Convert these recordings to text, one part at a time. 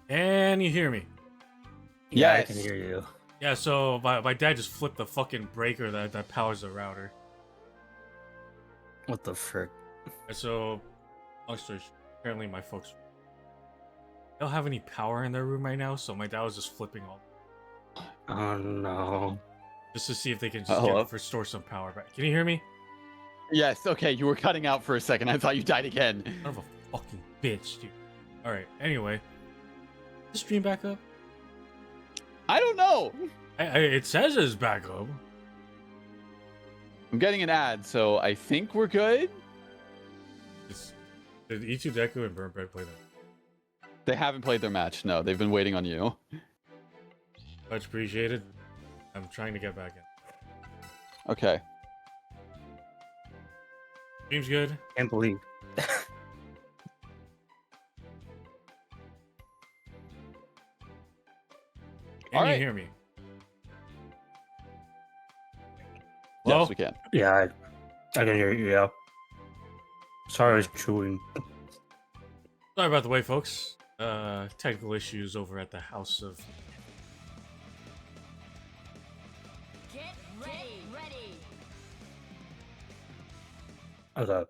Can you hear me? Yeah, Yes. I can hear you. Yeah, so my dad just flipped the fucking breaker that powers the router. What the frick? And so, long story short, apparently my folks don't have any power in their room right now, so my dad was just flipping all Oh no. just to see if they can just restore some power back. Can you hear me? Yes. Okay, you were cutting out for a second. I thought you died again. Son of a fucking bitch, dude. Alright, anyway. Is the stream back up? I don't know. It says it's back up. I'm getting an ad, so I think we're good. Did E2 Deku and Burn Bread play that? They haven't played their match. No, they've been waiting on you. Much appreciated. I'm trying to get back in. Okay. Stream's good. Can't believe. Can All you right. hear me? Yes, Hello? we can. Yeah, I can hear you. Yeah. Sorry, I was chewing. Sorry about the wait, folks. Technical issues over at the house of... Get ready. Okay.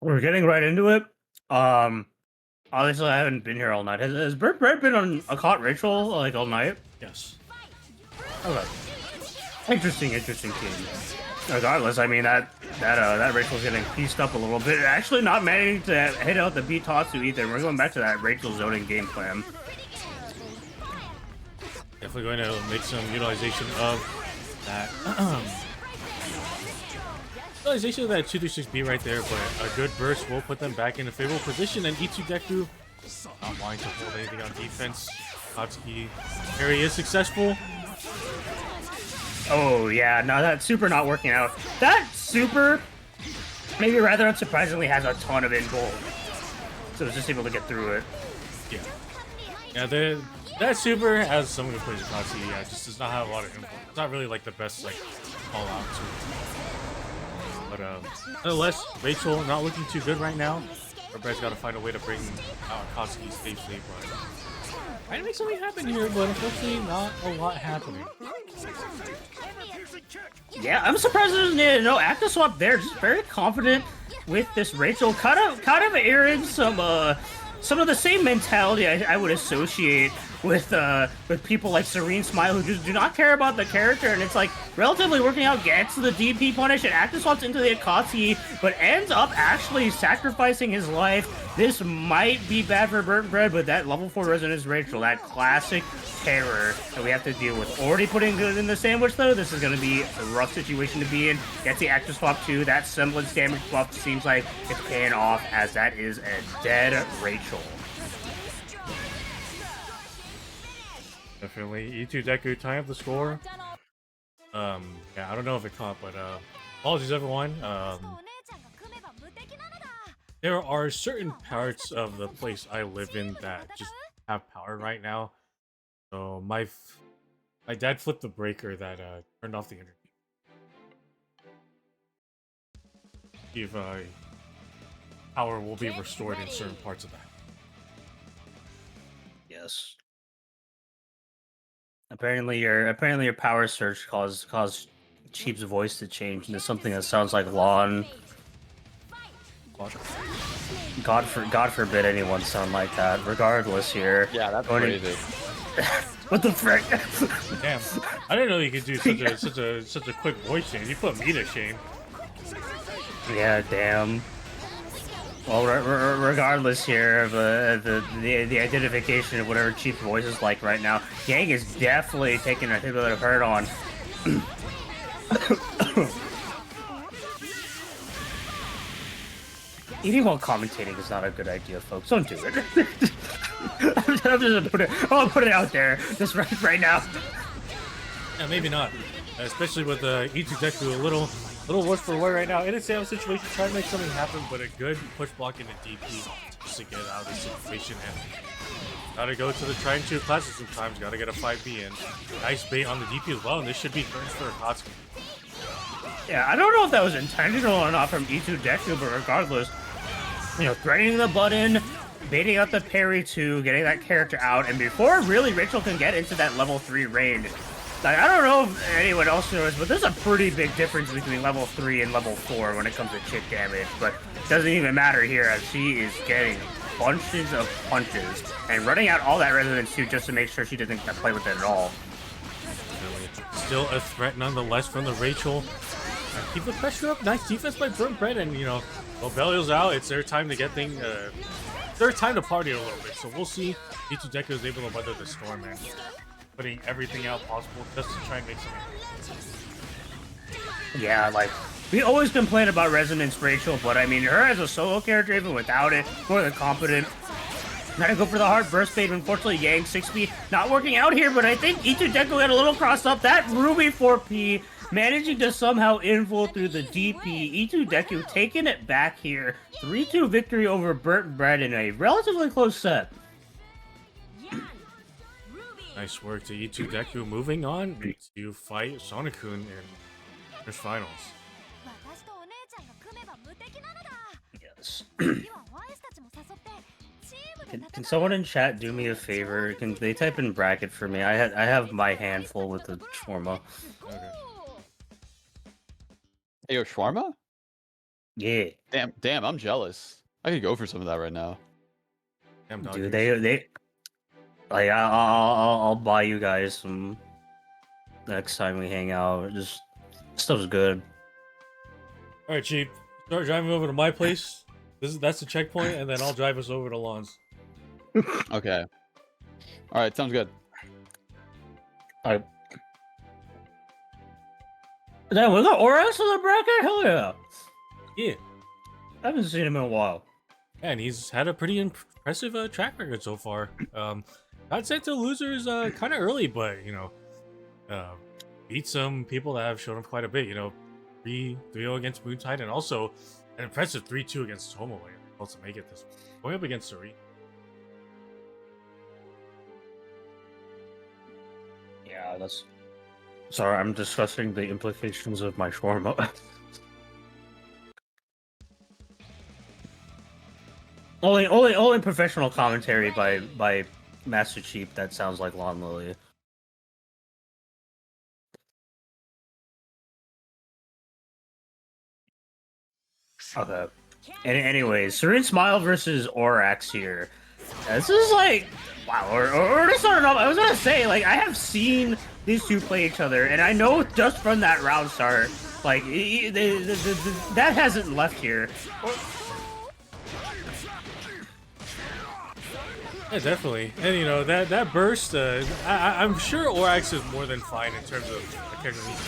We're getting right into it. Obviously, I haven't been here all night. Has Bert Brett been on a caught ritual like all night? Yes. Okay. Interesting team. Regardless, I mean that Rachel's getting pieced up a little bit. Actually, not managing to hit out the Bitatsu either. We're going back to that Rachel zoning game plan. Definitely going to make some utilization of that. Utilization of that 236B right there, but a good burst will put them back in a favorable position. And E2 Deku not wanting to hold anything on defense. Katsuki parry is successful. Oh yeah, no, that super not working out. That super, maybe rather unsurprisingly, has a ton of in-goal. So it's just able to get through it. Yeah, that super, as someone who plays Katsuki, yeah, just does not have a lot of influence. It's not really like the best like call out to. But nonetheless, Rachel not looking too good right now. Robert's got to find a way to bring Katsuki safely, but trying to make something happen here, but unfortunately not a lot happening. Yeah, I'm surprised there's no active swap there. Just very confident with this Rachel. Kind of airing some of the same mentality I would associate with people like Serene Smile, who just do not care about the character, and it's like relatively working out, gets the DP punish and active swaps into the Akatsuki, but ends up actually sacrificing his life. This might be bad for Burnt Bread, but that level 4 Resonance Rachel, that classic terror that we have to deal with. Already putting good in the sandwich though, this is going to be a rough situation to be in. Gets the active swap too. That semblance damage swap seems like it's paying off, as that is a dead Rachel. Definitely E2 Deku tying up the score. Yeah, I don't know if it caught, but apologies everyone. There are certain parts of the place I live in that just have power right now. So my dad flipped the breaker that turned off the internet. See if power will be restored in certain parts of that. Yes. Apparently your power surge caused Cheap's voice to change into something that sounds like Lon. God forbid anyone sound like that. Regardless, here. Yeah, that's crazy. What the frick? Damn, I didn't know you could do such a quick voice change. You put me to shame. Yeah, damn. Well, regardless here of the identification of whatever Chief's voice is like right now, Yang is definitely taking a bit of hurt on. Eating while commentating is not a good idea, folks. Don't do it. I'll put it out there, just right now. Yeah, maybe not. Especially with E2 Deku a little worse for wear right now. In a sales situation, trying to make something happen, but a good push block into DP just to get out of the situation. And gotta go to the try and shoot classes sometimes. Gotta get a 5B in. Nice bait on the DP as well, and this should be turns for Akatsuki. Yeah, I don't know if that was intentional or not from E2 Deku, but regardless, you know, threatening the button, baiting out the parry too, getting that character out, and before really Rachel can get into that level 3 range. Like, I don't know if anyone else knows, but there's a pretty big difference between level 3 and level 4 when it comes to chip damage, but it doesn't even matter here as she is getting bunches of punches and running out all that resonance too just to make sure she doesn't play with it at all. Still a threat nonetheless from the Rachel. Keep the pressure up. Nice defense by Burnt Bread, and you know, while Belial's out, it's their time to get things. Their time to party a little bit. So we'll see if E2 is able to weather the storm and putting everything out possible just to try and make something. Yeah, like we always complain about Resonance Rachel, but I mean, her as a solo character, even without it, more than competent. Trying to go for the hard burst bait, unfortunately Yang 6P not working out here, but I think E2 got a little crossed up. That Ruby 4P managing to somehow info through the DP. E2 taking it back here. 3-2 victory over Burnt Bread in a relatively close set. Nice work to E2 moving on to fight Sonokun in their finals. Yes. Can someone in chat do me a favor? Can they type in bracket for me? I have my handful with the shawarma. Okay. Hey, yo, shawarma? Yeah. Damn, I'm jealous. I could go for some of that right now. Damn dog. Dude, they like I'll buy you guys some next time we hang out. Just stuff's good. All right, Chief. Start driving over to my place. That's the checkpoint, and then I'll drive us over to Lon's. Okay. All right, sounds good. Alright. Damn, we got Oras in the bracket? Hell yeah. Yeah. I haven't seen him in a while. And he's had a pretty impressive track record so far. Got sent to losers kind of early, but you know, beat some people that have shown up quite a bit. You know, 3-0 against Moontide, and also an impressive 3-2 against Tomoe. Also make it this going up against Serene. Yeah, that's... Sorry, I'm discussing the implications of my shawarma. only professional commentary by Master Chief that sounds like Lon Lily. Okay. And anyways, Serene Smile versus Orax here. This is like, wow, or to start off, I was gonna say, like, I have seen these two play each other, and I know just from that round start, like, that hasn't left here. Yeah, definitely. And you know, that burst, I'm sure Orax is more than fine in terms of the character needs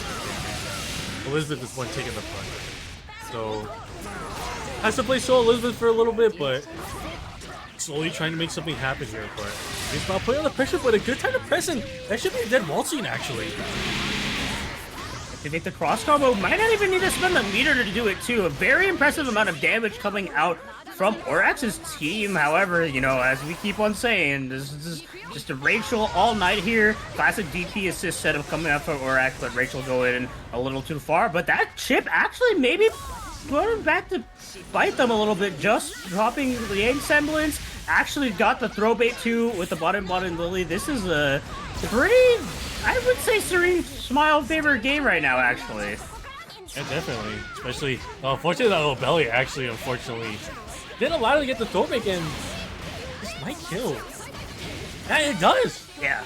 to Elizabeth is one taking the front. So has to play solo Elizabeth for a little bit, but slowly trying to make something happen here. But he's not putting on the pressure, but a good time to press, and that should be a dead wall scene actually. To make the cross combo, might not even need to spend the meter to do it too. A very impressive amount of damage coming out from Orax's team. However, you know, as we keep on saying, this is just a Rachel all night here. Classic DP assist setup coming out for Orax, but Rachel going a little too far. But that chip actually maybe going back to bite them a little bit, just dropping the Yang semblance. Actually got the throw bait too with the bottom Lily. This is a pretty, I would say, Serene Smile favorite game right now, actually. Yeah, definitely. Especially, unfortunately, that little belly actually, unfortunately, didn't allow her to get the throw bait, and this might kill. Yeah, it does. Yeah.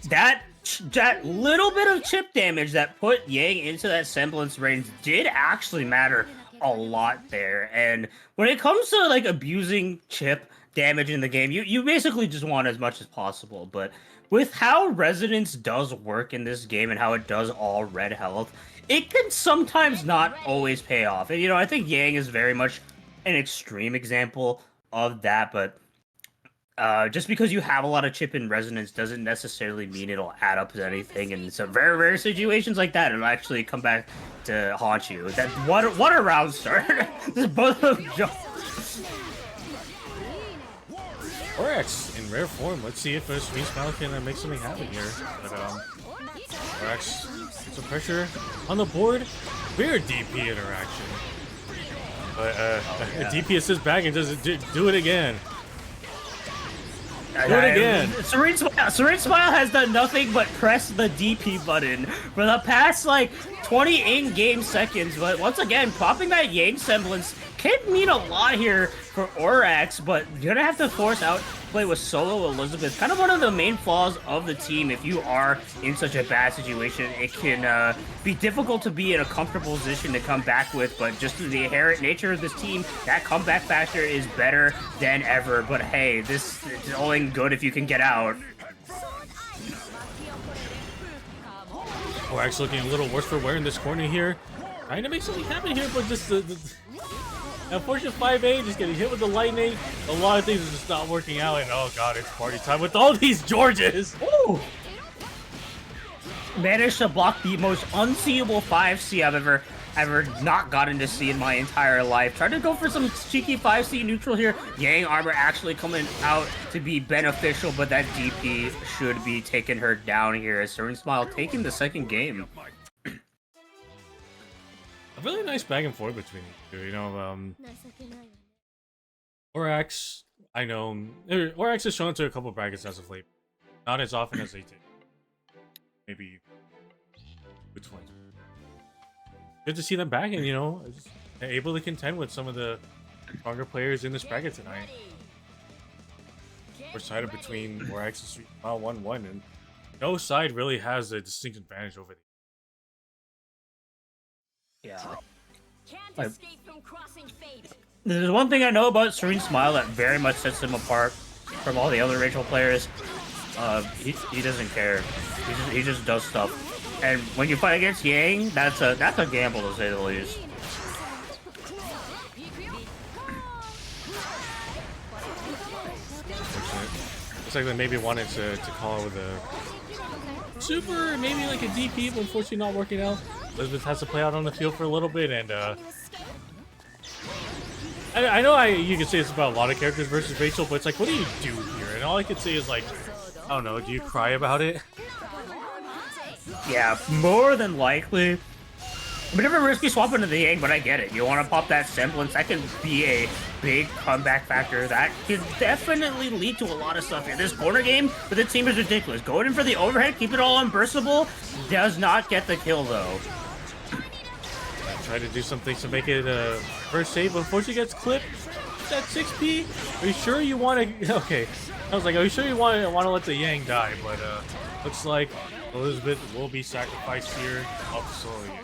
That little bit of chip damage that put Yang into that semblance range did actually matter a lot there. And when it comes to like abusing chip damage in the game, you basically just want as much as possible. But with how Resonance does work in this game and how it does all red health, it can sometimes not always pay off. And you know, I think Yang is very much an extreme example of that, but just because you have a lot of chip in Resonance doesn't necessarily mean it'll add up to anything. And some very rare situations like that, it'll actually come back to haunt you. That what a round start! Just both of them jump. Orax in rare form. Let's see if Serene Smile can make something happen here. But Orax gets some pressure on the board. Weird DP interaction. But DP assist back and doesn't do it again. Do it again. Serene Smile has done nothing but press the DP button for the past, like, 20 in-game seconds. But once again, popping that Yang semblance can mean a lot here for Orax, but you're gonna have to force out play with solo Elizabeth. Kind of one of the main flaws of the team. If you are in such a bad situation, it can be difficult to be in a comfortable position to come back with, but just through the inherent nature of this team, that comeback factor is better than ever. But hey, this is only good if you can get out. Orax looking a little worse for wear in this corner here. Trying to make something happen here, but just the unfortunate 5A just getting hit with the lightning. A lot of things are just not working out, and oh god, it's party time with all these Georges. Ooh. Managed to block the most unseeable 5C I've ever not gotten to see in my entire life. Tried to go for some cheeky 5C neutral here. Yang armor actually coming out to be beneficial, but that DP should be taking her down here as Serene Smile taking the second game. A really nice back and forth between the two, you know. Orax, I know, Orax has shown to a couple brackets as of late, not as often as they did. Maybe which one? Good to see them back, and you know, just able to contend with some of the stronger players in this bracket tonight. We're sided between Orax and Street Smile 1-1, and no side really has a distinct advantage over them. Yeah. Can't escape from crossing fate. There's one thing I know about Serene Smile that very much sets him apart from all the other Rachel players. He doesn't care. He just does stuff. And when you fight against Yang, that's a gamble to say the least. Looks like they maybe wanted to call with a super, maybe like a DP, but unfortunately not working out. Elizabeth has to play out on the field for a little bit, and I know you can say it's about a lot of characters versus Rachel, but it's like, what do you do here? And all I can say is like, I don't know, do you cry about it? Yeah, more than likely. But never risky swap into the Yang, but I get it. You want to pop that semblance, that can be a big comeback factor. That could definitely lead to a lot of stuff here. This corner game for the team is ridiculous. Going in for the overhead, keep it all unburstable, does not get the kill though. Try to do some things to make it a first save, but unfortunately gets clipped. That 6P. Are you sure you want to? Okay, I was like, are you sure you want to let the Yang die? But looks like Elizabeth will be sacrificed here off the solo Yang.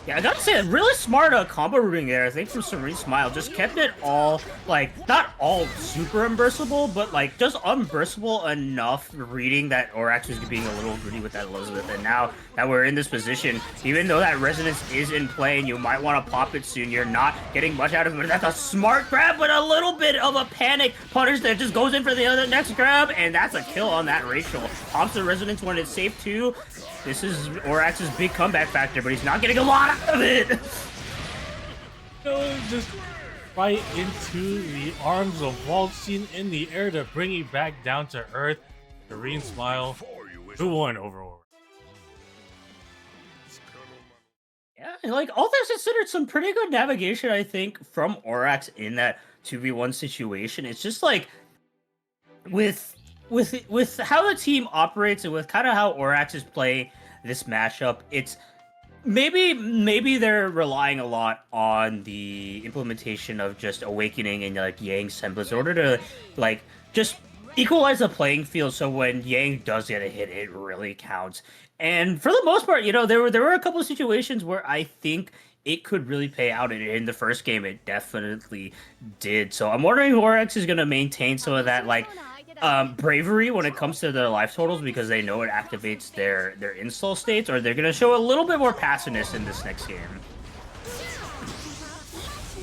Yeah, I gotta say, really smart combo routing there, I think, from Serene Smile. Just kept it all, like, not all super unburstable, but, like, just unburstable enough, reading that Orax was being a little greedy with that Elizabeth. And now that we're in this position, even though that Resonance is in play and you might want to pop it soon, you're not getting much out of it. But that's a smart grab, but a little bit of a panic punish that just goes in for the next grab, and that's a kill on that Rachel. Pops the Resonance when it's safe, too. This is Orax's big comeback factor, but he's not getting a lot out of it. Just right into the arms of Waltzing in the air to bring you back down to earth. Serene Smile, 2-1 overall. Yeah, like, all things considered, some pretty good navigation, I think, from Orax in that 2v1 situation. It's just like, with how the team operates and with kind of how Orax is playing this matchup, it's maybe they're relying a lot on the implementation of just Awakening and like Yang semblance in order to like just equalize the playing field, so when Yang does get a hit, it really counts. And for the most part, you know, there were a couple of situations where I think it could really pay out, and in the first game it definitely did. So I'm wondering if Orax is going to maintain some of that like bravery when it comes to their life totals, because they know it activates their install states, or they're going to show a little bit more passiveness in this next game.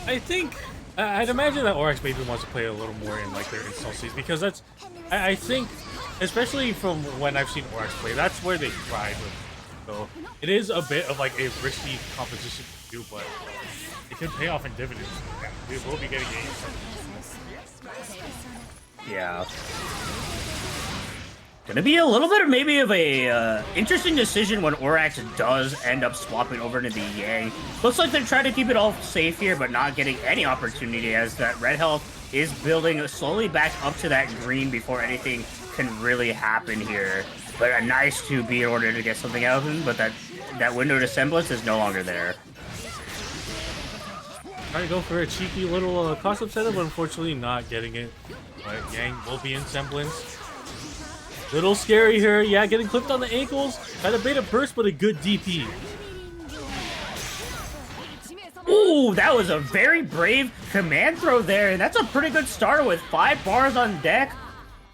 I think I'd imagine that Orax maybe wants to play a little more in like their install states, because that's I think, especially from when I've seen Orax play, that's where they thrive with. So it is a bit of like a risky composition to do, but it could pay off in dividends. We will be getting games. Yeah. Gonna be a little bit of maybe of a interesting decision when Orax does end up swapping over to the Yang. Looks like they're trying to keep it all safe here, but not getting any opportunity as that red health is building slowly back up to that green before anything can really happen here. But a nice 2B in order to get something out of him, but that window to semblance is no longer there. Trying to go for a cheeky little cross-up setup, but unfortunately not getting it. But Yang will be in semblance. Little scary here. Yeah, getting clipped on the ankles. Had a beta burst, but a good DP. Ooh, that was a very brave command throw there, and that's a pretty good start with 5 bars on deck.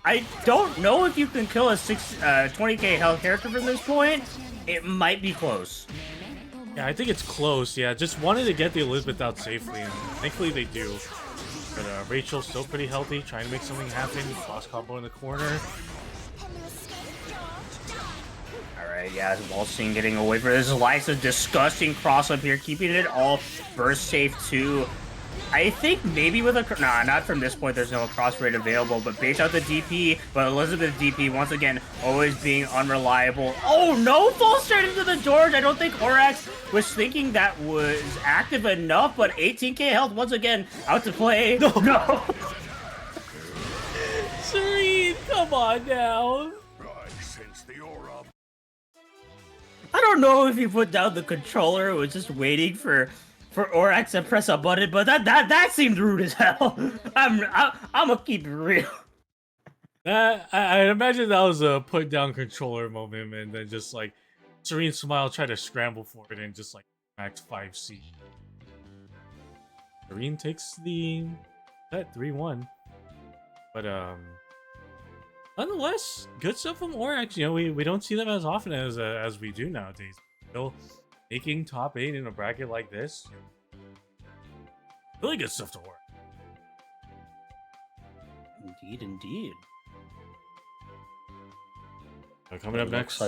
I don't know if you can kill a 20k health character from this point. It might be close. Yeah, I think it's close. Yeah, just wanted to get the Elizabeth out safely, and thankfully they do. But Rachel's still pretty healthy, trying to make something happen. Cross combo in the corner. Alright, yeah, Wallstein getting away from this. Life's a disgusting cross up here, keeping it all burst safe too. I think maybe with a... Nah, not from this point, there's no cross rate available, but baits out the DP, but Elizabeth DP, once again, always being unreliable. Oh no, falls straight into the George! I don't think Orax was thinking that was active enough, but 18k health, once again, out to play. No! Serene, come on now! I don't know if he put down the controller or was just waiting for Orax to press a button, but that seemed rude as hell. I'm gonna keep it real. I imagine that was a put down controller moment, and then just like Serene Smile tried to scramble for it and just like max 5C. Serene takes the set 3-1, but nonetheless, good stuff from Orax. You know, we don't see them as often as we do nowadays. Still making top 8 in a bracket like this, really good stuff to work. Indeed, indeed. So coming up next,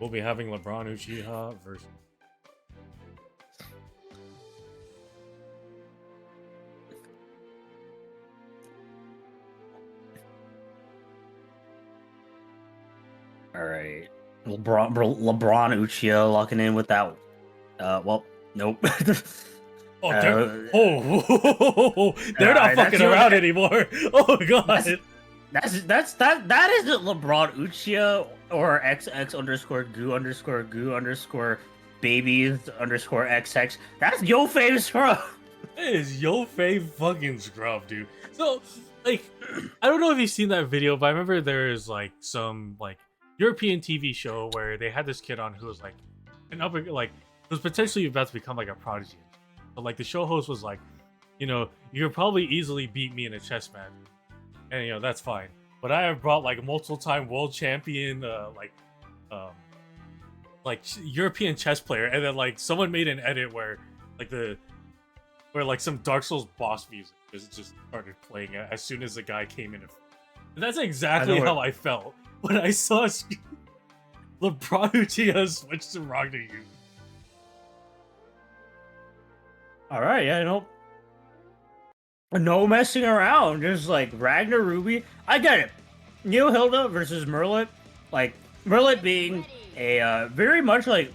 we'll be having LeBron Uchiha versus. All right, LeBron Uchiha locking in with that. Well, nope. Oh, they're not fucking around anymore. Oh god, that isn't LeBron Uchiha or XX_goo_babies_XX. That's Yo Fave Scrub. That is Yo Fave fucking Scrub, dude. So, like, I don't know if you've seen that video, but I remember there is like some like European TV show where they had this kid on who was like an upper, like, was potentially about to become like a prodigy. But like the show host was like, you know, you could probably easily beat me in a chess match, and you know that's fine. But I have brought like multiple-time world champion, like European chess player, and then like someone made an edit where like some Dark Souls boss music just started playing as soon as the guy came in. And that's exactly how I felt when I saw LeBron Uchiha switch to Ragnar. All right, yeah, no messing around. Just like Ragnar Ruby. I get it. Neo Hilda versus Merlit. Like Merlit being a very much like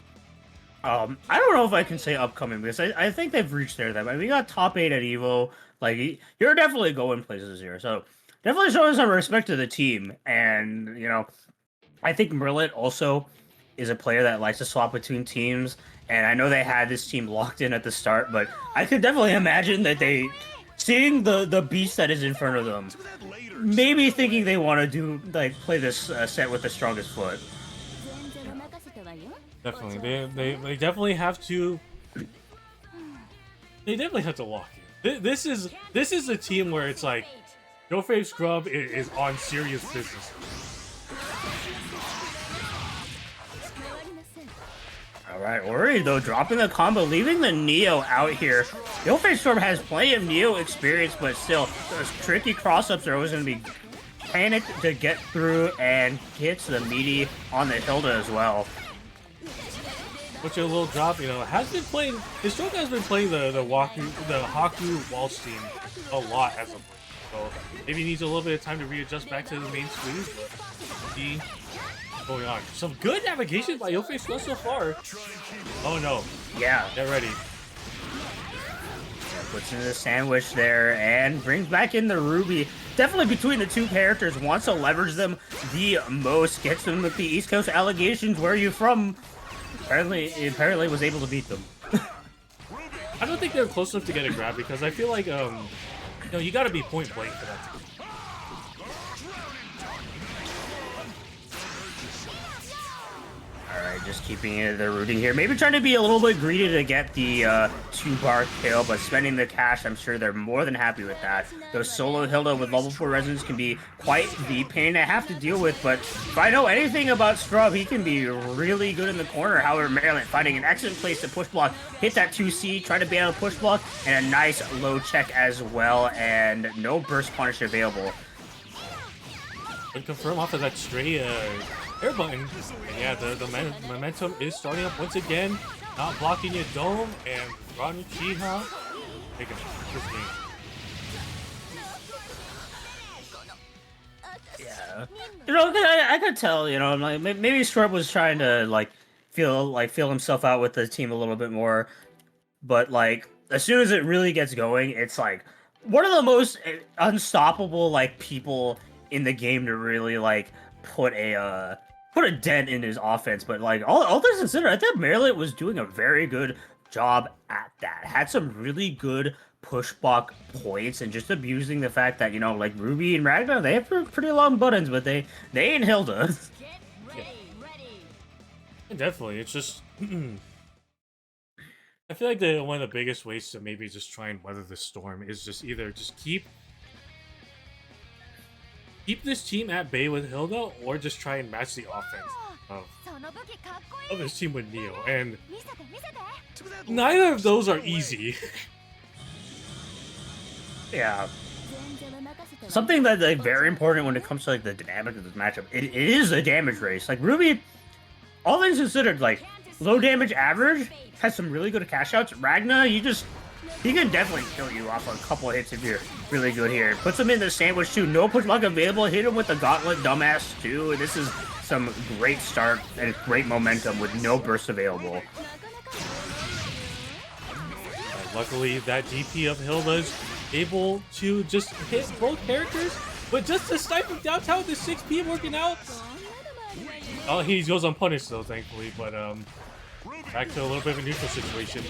I don't know if I can say upcoming because I think they've reached there. That we got top 8 at Evo. Like you're definitely going places here. So definitely showing some respect to the team. And you know, I think Merlit also is a player that likes to swap between teams. And I know they had this team locked in at the start, but I could definitely imagine that they, seeing the beast that is in front of them, maybe thinking they want to play this set with the strongest foot. Definitely, they definitely have to. They definitely have to lock in. This is a team where it's like, Yo Fave Scrub is on serious business. Alright, Ori though, dropping the combo, leaving the Neo out here. Yo Fave Storm has plenty of Neo experience, but still, those tricky cross-ups are always going to be panicked to get through and hits the meaty on the Hilda as well. Which a little drop, you know, has been playing. This stroke has been playing the Haku Wallstein a lot as of late. So maybe he needs a little bit of time to readjust back to the main squeeze. But see what's going on. Some good navigation by Yofei Scrub so far. Oh no. Yeah. Get ready. Puts in the sandwich there and brings back in the Ruby. Definitely between the two characters, wants to leverage them the most. Gets them with the East Coast allegations. Where are you from? Apparently was able to beat them. I don't think they're close enough to get a grab because I feel like you gotta be point blank for that to Alright, just keeping it the rooting here. Maybe trying to be a little bit greedy to get the 2-bar kill, but spending the cash, I'm sure they're more than happy with that. Those solo Hilda with level 4 resonance can be quite the pain to have to deal with, but if I know anything about Scrub, he can be really good in the corner. However, Maryland finding an excellent place to push block, hit that 2C, try to bail a push block, and a nice low check as well, and no burst punish available. and confirm off of that stray air button. And yeah, the momentum is starting up once again. Not blocking your dome, and Ranu Chiha taking this game. Yeah, you know, I could tell. You know, like maybe Scrub was trying to feel himself out with the team a little bit more, but like as soon as it really gets going, it's like one of the most unstoppable people in the game to really put a dent in his offense. But all things considered, I think Maryland was doing a very good job at that. Had some really good push block points and just abusing the fact that, you know, like Ruby and Ragnar, they have pretty long buttons, but they ain't Hilda. Yeah. Definitely, it's just I feel like one of the biggest ways to maybe just try and weather the storm is just either just keep this team at bay with Hilda, or just try and match the offense of this team with Neo. And neither of those are easy. Yeah. Something that's very important when it comes to the dynamic of this matchup, it is a damage race. Like Ruby, all things considered, low damage average, has some really good cash outs. Ragnar, he can definitely kill you off a couple of hits if you're really good here. Puts him in the sandwich too. No push block available. Hit him with the gauntlet dumbass too. This is some great start and great momentum with no burst available. Luckily, that DP of Hilda's able to just hit both characters, but just to snipe him downtown with the 6P working out. Oh, he goes unpunished though, thankfully, but back to a little bit of a neutral situation.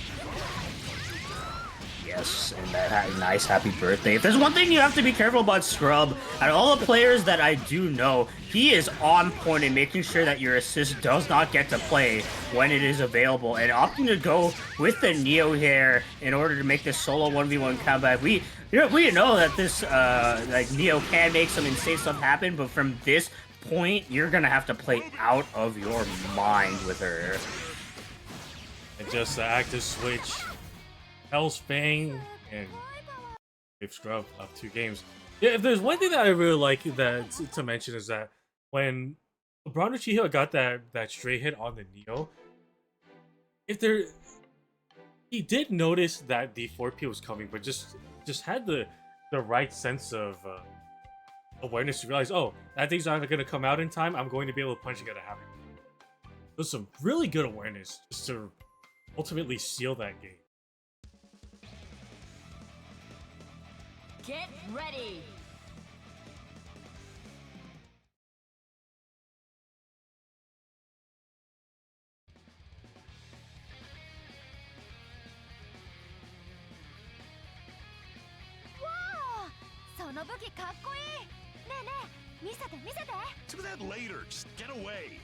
Yes, and that nice happy birthday. If there's one thing you have to be careful about Scrub, out of all the players that I do know, he is on point in making sure that your assist does not get to play when it is available, and opting to go with the Neo here in order to make this solo 1v1 comeback. We know that this Neo can make some insane stuff happen, but from this point, you're gonna have to play out of your mind with her. And just the active switch. Hell's Fang and Dave Scrub up 2 games. Yeah, if there's one thing that I really like to mention is that when Brano Chiho got that stray hit on the Neo, he did notice that the 4P was coming, but just had the right sense of awareness to realize, oh, that thing's not going to come out in time. I'm going to be able to punch and get a happy. There's some really good awareness just to ultimately seal that game. Get ready. Wow! その武器かっこいい。ねえねえ、見せて見せて。Do that later. Just get away.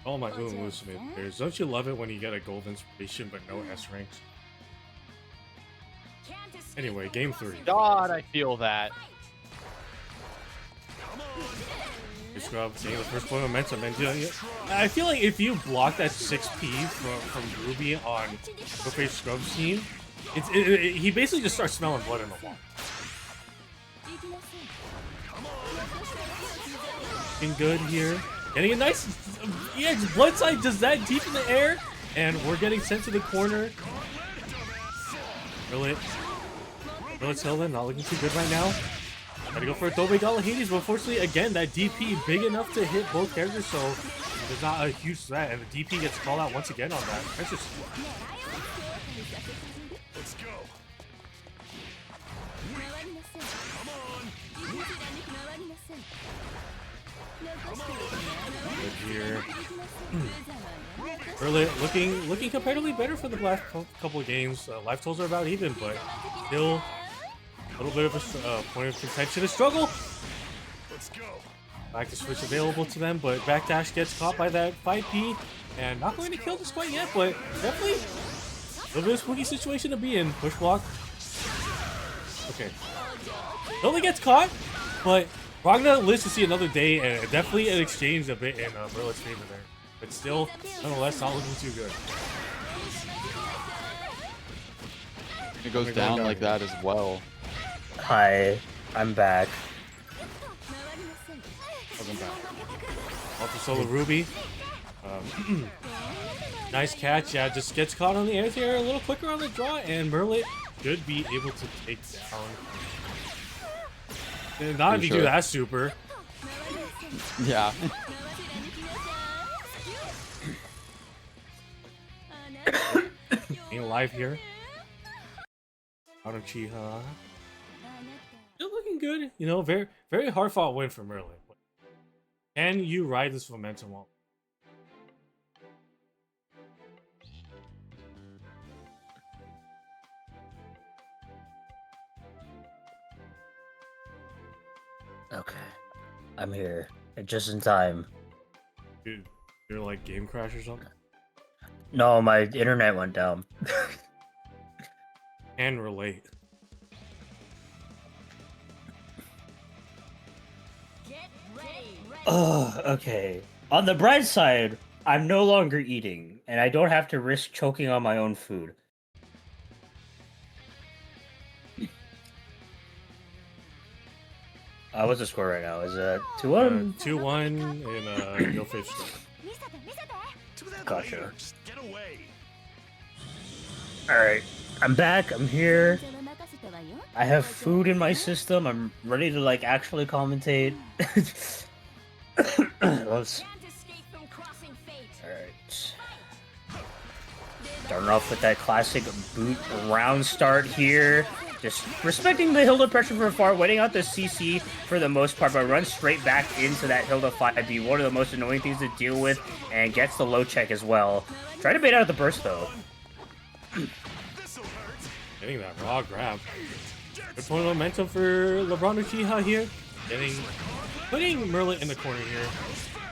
Oh my Musume players, don't you love it when you get a gold inspiration but no S ranks? Anyway, game 3. God, I feel that. Scrub getting the first point of momentum, and I feel like if you block that 6P from Ruby on Go-Face Scrub's team, he basically just starts smelling blood in the wall. Looking good here. Getting a nice blood side does that deep in the air, and we're getting sent to the corner. Merlit's Hilda not looking too good right now. Gotta go for a Dobe Galahades, but unfortunately, again, that DP big enough to hit both characters, so there's not a huge threat, and the DP gets called out once again on that. That's just... Let's go. Good here. Merlit looking comparatively better for the last couple of games. Life totals are about even, but still a little bit of a point of contention, a struggle. Let's go. Back to switch available to them, but backdash gets caught by that 5P, and not going to kill this quite yet, but definitely a little bit of a spooky situation to be in. Push block. Okay. Only gets caught, but Ragna lives to see another day, and definitely an exchange a bit in Merlit's favor there. But still, nonetheless, not looking too good. It goes down like that as well. Hi, I'm back. Welcome back. Ultra Solo Ruby. Nice catch. Yeah, just gets caught on the air here a little quicker on the draw, and Merlit should be able to take down. And not if you do that super. Yeah. Being alive here. Out of Chiha. Still looking good. You know, very hard fought win for Merlin. Can you ride this momentum on? Okay, I'm here, just in time. Dude, you're like game crash or something? No, my internet went down. Can relate. Oh, okay. On the bright side, I'm no longer eating, and I don't have to risk choking on my own food. What's the score right now? Is it 2-1? 2-1 in no fish. Gotcha. Later. Just get away. Alright, I'm back, I'm here. I have food in my system, I'm ready to like actually commentate. Let's... Alright. Starting off with that classic boot round start here. Just respecting the Hilda pressure from afar, waiting out the CC for the most part, but runs straight back into that Hilda 5B. One of the most annoying things to deal with, and gets the low check as well. Try to bait out the burst though. Getting that raw grab. Good point of momentum for LeBron Uchiha here. Putting Merlin in the corner here.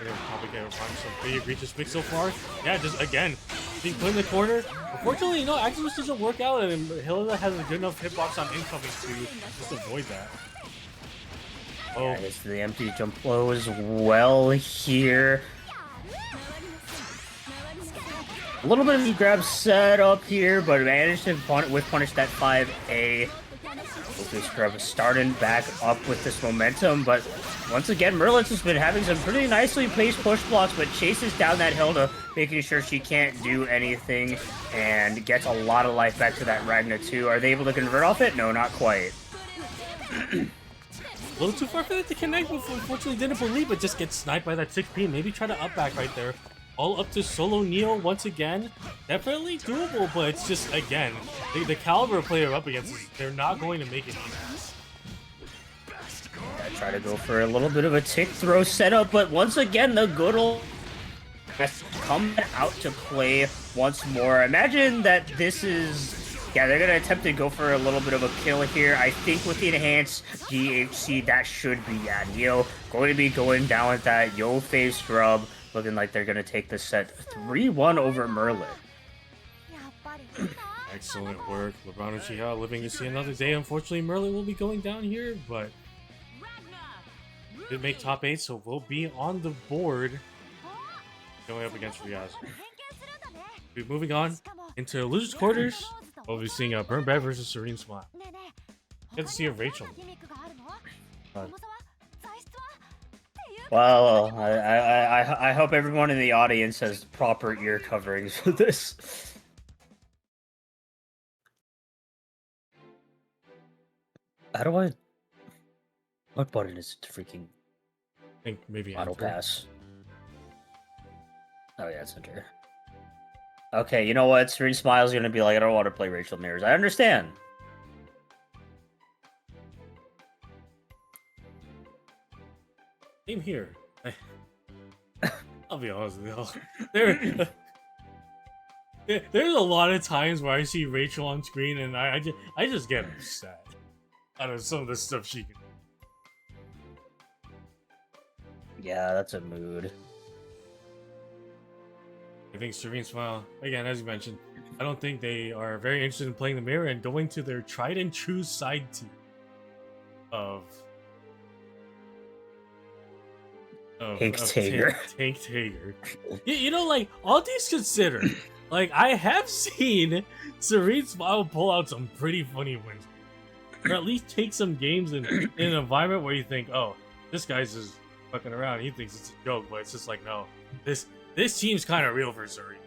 They're gonna probably get a some pretty egregious picks so far. Yeah, just again, being put in the corner. Unfortunately, you know, Actimus doesn't work out, and Hilda has a good enough hitbox on incoming to just avoid that. Oh, Gets the empty jump low as well here. A little bit of a grab set up here, but managed to punish that 5A. This grab starting back up with this momentum, but once again, Merlitz has been having some pretty nicely placed push blocks, but chases down that Hilda, making sure she can't do anything, and gets a lot of life back to that Ragna too. Are they able to convert off it? No, not quite. a little too far for that to connect, but unfortunately didn't believe, but just gets sniped by that 6P. Maybe try to up back right there. All up to Solo Neo once again. Definitely doable, but it's just, again, the caliber player up against, they're not going to make it easy. I try to go for a little bit of a tick throw setup, but once again, the good old come out to play once more. Imagine that this is... Yeah, they're going to attempt to go for a little bit of a kill here. I think with the enhanced DHC, that should be, yeah, Neo going to be going down with that Yo phase scrub. Looking like they're going to take this set 3-1 over Merlin. Excellent work. LeBron Uchiha living to see another day. Unfortunately, Merlin will be going down here, but did make top 8, so we'll be on the board going up against Riaz. We're moving on into losers quarters. We'll be seeing Burn Bad versus Serene Smile. Get to see a Rachel. Well, I hope everyone in the audience has proper ear coverings for this. How do I? What button is it to freaking I think maybe auto enter. pass? Oh yeah, it's enter. Okay, you know what? Serene Smile's gonna be like, I don't want to play Rachel Mirrors. I understand. Same here. I'll be honest with you. There's a lot of times where I see Rachel on screen and I just get upset out of some of the stuff she can. Yeah, that's a mood. I think Serene Smile, again, as you mentioned, I don't think they are very interested in playing the mirror and going to their tried and true side team of Tank Tager. Tank Tager. You know, like, all these considered, like, I have seen Serene Smile pull out some pretty funny wins. Or at least take some games in an environment where you think, oh, this guy's just fucking around. He thinks it's a joke, but it's just like, no, this team's kind of real for Serene.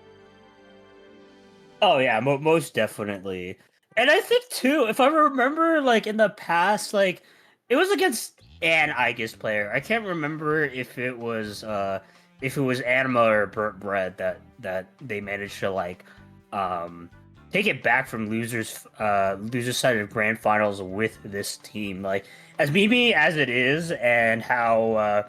Oh yeah, most definitely. And I think too, if I remember, like in the past, like it was against an Aegis player. I can't remember if it was Anima or Burt Bread that they managed to like take it back from losers side of grand finals with this team. Like as BB as it is, and how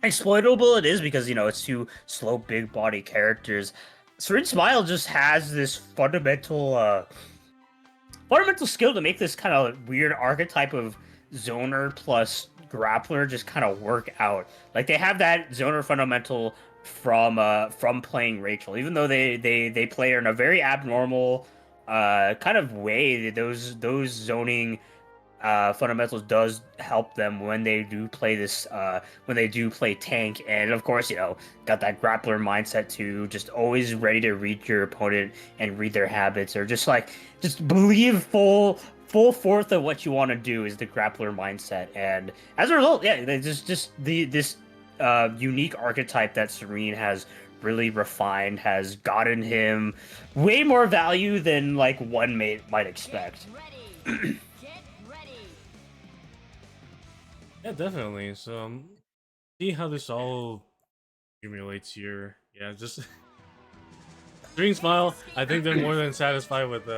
exploitable it is because it's two slow big body characters. Serene Smile just has this fundamental skill to make this kind of weird archetype of zoner plus grappler just kind of work out. Like they have that zoner fundamental from playing Rachel, even though they play her in a very abnormal kind of way. Those zoning fundamentals does help them when they do play this when they do play tank. And of course, got that grappler mindset too, just always ready to read your opponent and read their habits, or just believe full forth of what you want to do is the grappler mindset. And as a result, yeah, this unique archetype that Serene has really refined has gotten him way more value than like one might expect. Yeah, definitely. So, see how this all accumulates here. Yeah, just Serene Smile. I think they're more than satisfied with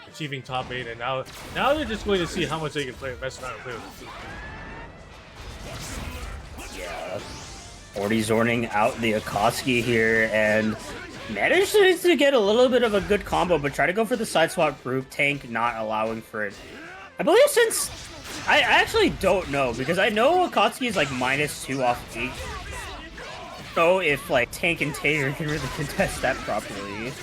achieving top 8, and now they're just going to see how much they can play mess around and play with the team. Yeah, already zoning out the Akatsuki here, and managed to get a little bit of a good combo, but try to go for the side swap group. Tank not allowing for it. I believe since I actually don't know, because I know Akatsuki is like -2 off 8. So if like Tank and Tater can really contest that properly.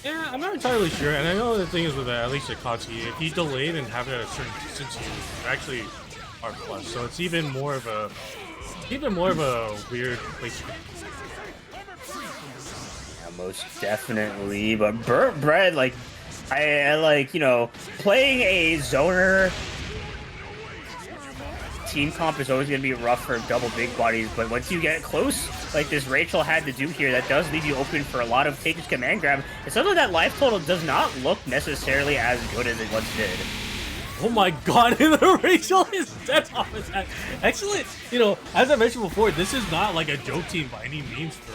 Yeah, I'm not entirely sure, and I know the thing is with at least Akatsuki, if he delayed and have it at a certain distance, he actually R+. So it's even more of a weird place. Yeah, most definitely. But Burt Bread, like I like, playing a zoner team comp is always going to be rough for double big bodies, but once you get close, like this Rachel had to do here, that does leave you open for a lot of Taker's command grab. And some of that life total does not look necessarily as good as it once did. Oh my god, the Rachel is dead off his head. Actually, as I mentioned before, this is not like a joke team by any means for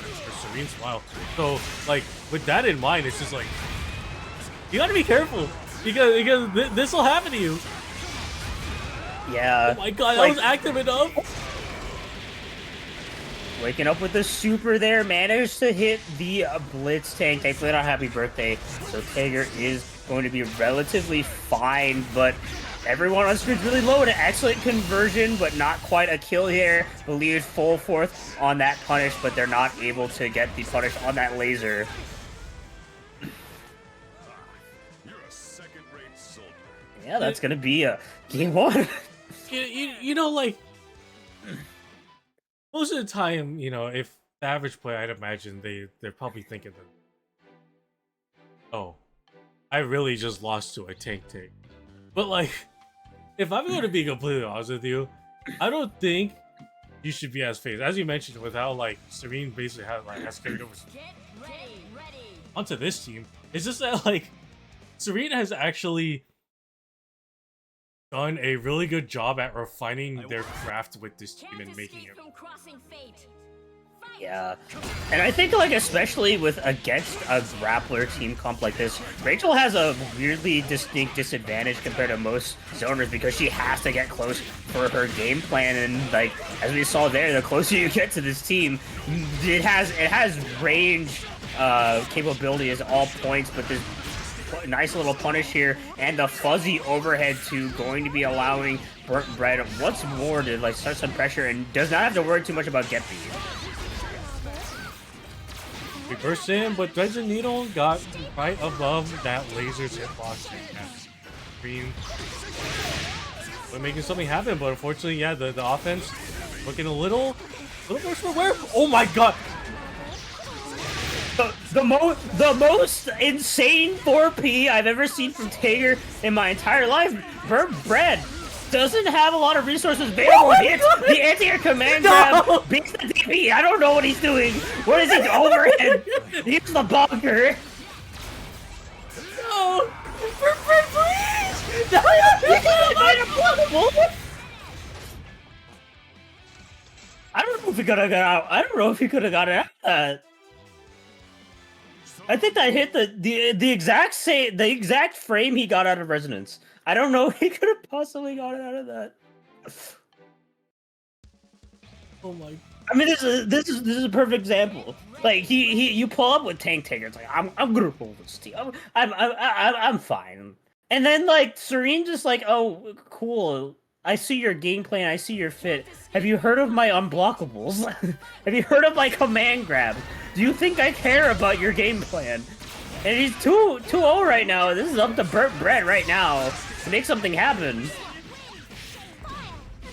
Serene Smile. So, like, with that in mind, it's just like, you gotta be careful, because this will happen to you. Yeah. Oh my god, that was active enough. Waking up with the super there, managed to hit the Blitz tank. Thankfully not happy birthday, so Tager is going to be relatively fine, but everyone on screen is really low. An excellent conversion, but not quite a kill here. Believe full forth on that punish, but they're not able to get the punish on that laser. Yeah, that's gonna be a game 1. Like, most of the time, if the average player, I'd imagine they're probably thinking that, oh, I really just lost to a tank. But like, if I'm going to be completely honest with you, I don't think you should be as phased, as you mentioned, with how like Serene basically has carried over onto this team. It's just that like Serene has actually done a really good job at refining their craft with this team and making it. Yeah, and I think like especially with against a grappler team comp like this, Rachel has a weirdly distinct disadvantage compared to most zoners because she has to get close for her game plan, and like as we saw there, the closer you get to this team, it has range capability as all points, but this nice little punish here and the fuzzy overhead too going to be allowing Burnt Bread once more to like start some pressure and does not have to worry too much about get beat. We burst in, but Dredge Needle got right above that laser's hitbox and that screen. We're making something happen, but unfortunately, yeah, the offense looking a little worse for wear. Oh my god! The most insane 4P I've ever seen from Tager in my entire life. Burnt Bread doesn't have a lot of resources available. The anti-air command grab beats the DP. I don't know what he's doing. What is he overhead? He's the bunker. No! Burnt Bread, please! No, I don't know if he could have got out. I don't know if he could have got it out. I think that hit the exact frame he got out of resonance. I don't know if he could have possibly got it out of that. Oh my! I mean, this is a perfect example. Like you pull up with Tank Taker, it's like I'm gonna pull this team. I'm fine. And then like Serene just like, oh cool. I see your game plan. I see your fit. Have you heard of my unblockables? Have you heard of my command grab? Do you think I care about your game plan? And he's 2-0 right now. This is up to Burnt Bread right now to make something happen.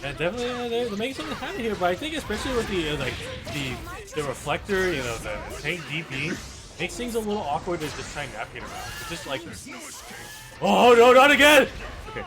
Yeah, definitely they're making something happen here, but I think especially with the reflector, you know, the tank DP, makes things a little awkward to just try and navigate around. It's just like, oh no, not again! Okay.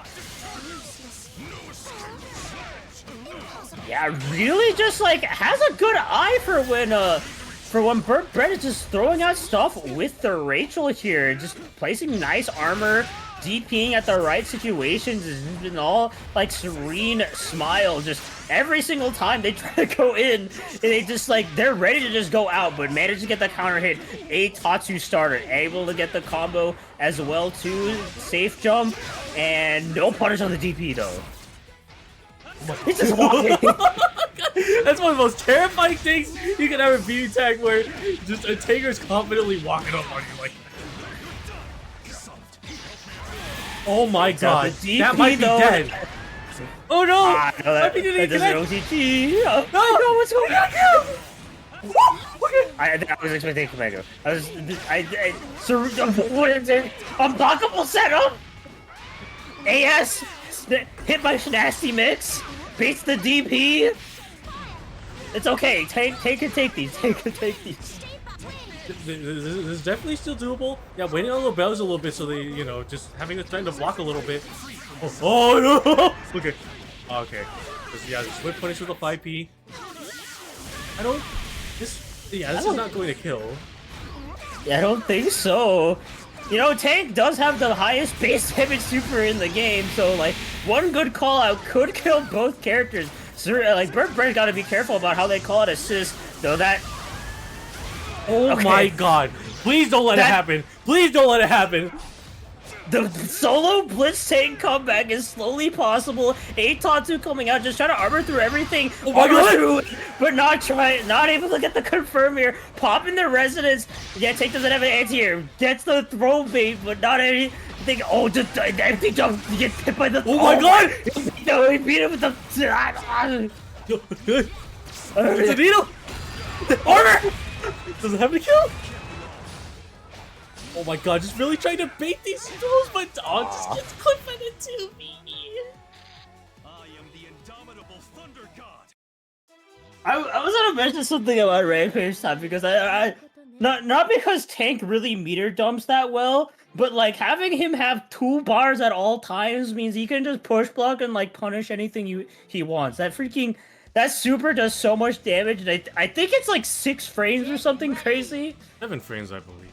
Yeah, really just like has a good eye for when Burnt Bread is just throwing out stuff with the Rachel here, just placing nice armor, DPing at the right situations, has been all like serene smile just every single time they try to go in, and they just like they're ready to just go out, but manage to get the counter hit. A Tatsu starter, able to get the combo as well too, safe jump, and no punish on the DP though. He's just walking. That's one of the most terrifying things you can have in BBTAG, where just a Tager's confidently walking up on you like that. Oh my god, DP, that might be though. dead. Oh no! No, that doesn't OTG. No, what's going on? I was expecting Commando. Unblockable setup. AS hit by Nasty Mix, beats the DP. It's okay. Take these. Take these. This is definitely still doable. Yeah, waiting on the bells a little bit so they, you know, just having the time to block a little bit. Oh no! Okay. Okay. Yeah, the split punish with a 5P. This is not going to kill. Yeah, I don't think so. You know, Tank does have the highest base damage super in the game, so like one good call out could kill both characters. So, like Burnt Bread got to be careful about how they call it assist, though that. Oh my god! Please don't let it happen! Please don't let it happen! The solo Blitz Tank comeback is slowly possible. Tatsu coming out, just trying to armor through everything. Oh my god! Through, but not able to get the confirm here. Popping the resonance. Yeah, Tank doesn't have an anti-air. Gets the throw bait, but not anything. Oh, just the empty jump. He gets hit by the. Oh my god! No, he beat him with the. It's a needle! Armor! Does it have a kill? Oh my god, just really trying to bait these duels, but just gets clipped by the 2B. I am the indomitable thunder god. I was gonna mention something about Rampage time because not because Tank really meter dumps that well, but like having him have 2 bars at all times means he can just push block and like punish anything he wants. That super does so much damage, and I think it's like 6 frames or something crazy. 7 frames, I believe.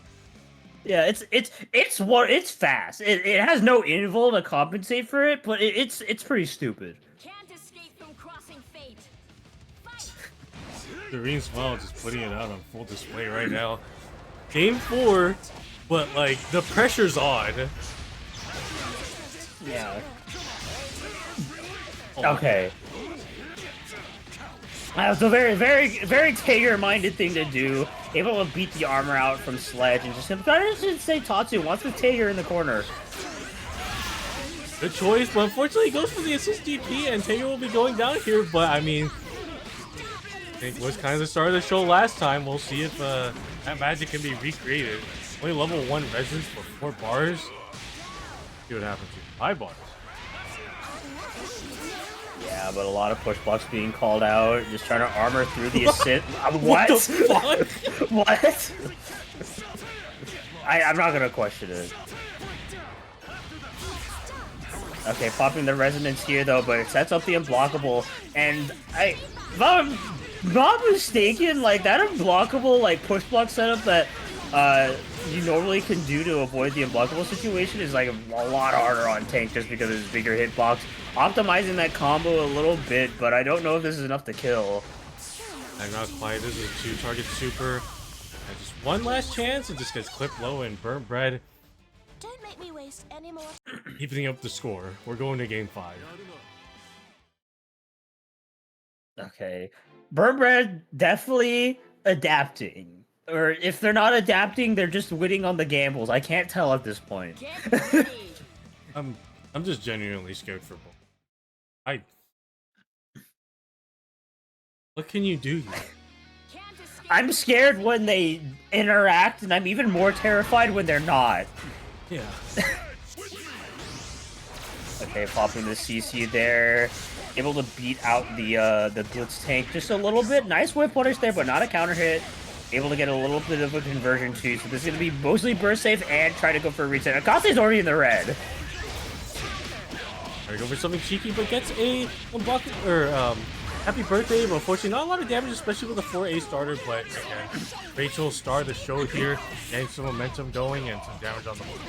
Yeah, it's fast. It has no invul to compensate for it, but it's pretty stupid. Can't escape from crossing fate. Serene Smile just putting it out on full display right now. Game 4, but like the pressure's on. Yeah. Oh. Okay. That was a very, very, very Tager-minded thing to do. Able to beat the armor out from Sledge and just trying to say Tatsu wants the Tager in the corner. Good choice, but unfortunately he goes for the assist DP and Tager will be going down here, but I mean, I think was kind of the start of the show last time. We'll see if that magic can be recreated. Only level 1 resistance for 4 bars. See what happens here. 5 bars. Yeah, but a lot of push blocks being called out. Just trying to armor through the assist. What the fuck? What? I'm not gonna question it. Okay, popping the resonance here though, but it sets up the unblockable. And if I'm not mistaken, like that unblockable like push block setup that you normally can do to avoid the unblockable situation is like a lot harder on tank just because of his bigger hitbox. Optimizing that combo a little bit, but I don't know if this is enough to kill. I'm not quite. This is a 2-target super. And just one last chance, it just gets clipped low and burnt bread. Don't make me waste any more. Evening up the score. We're going to game 5. Okay. Burn Bread definitely adapting. Or if they're not adapting, they're just winning on the gambles. I can't tell at this point. I'm just genuinely scared for both. What can you do here? I'm scared when they interact, and I'm even more terrified when they're not. Yeah. Okay, popping the CC there. Able to beat out the Blitz tank just a little bit. Nice whip punish there, but not a counter hit. Able to get a little bit of a conversion too. So this is going to be mostly burst safe and try to go for a reset. Akase's already in the red. Try to go for something cheeky, but gets a unblock or happy birthday. But unfortunately, not a lot of damage, especially with a 4A starter. But again, Rachel star the show here, getting some momentum going and some damage on the board.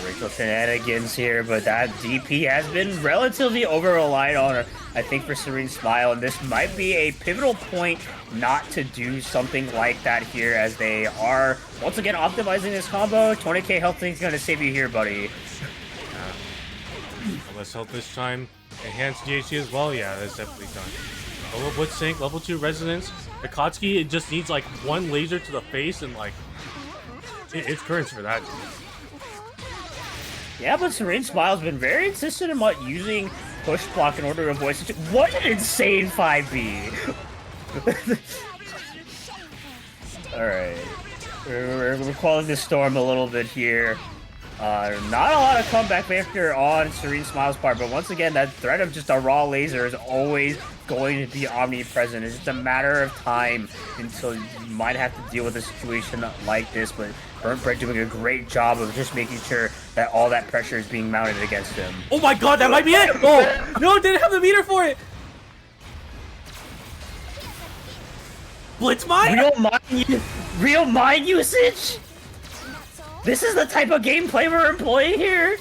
Rachel shenanigans here, but that DP has been relatively over-relied on, I think, for Serene Smile, and this might be a pivotal point not to do something like that here, as they are, once again, optimizing this combo. 20k health thing's gonna save you here, buddy. Less health this time. Enhanced DHC as well. Yeah, that's definitely done. Level Blitz Sync, level 2 Resonance. Akatsuki, it just needs like one laser to the face, and like, it's currents for that. Yeah, but Serene Smile's been very insistent about using push block in order to avoid such. What an insane 5B! Alright. We're calling this storm a little bit here. Not a lot of comeback factor on Serene Smile's part, but once again, that threat of just a raw laser is always going to be omnipresent. It's just a matter of time until you might have to deal with a situation like this, but Burnt Bread doing a great job of just making sure that all that pressure is being mounted against him. Oh my god, that might be it! Oh! No, didn't have the meter for it! Blitz mine? Real mine usage? This is the type of gameplay we're employing here?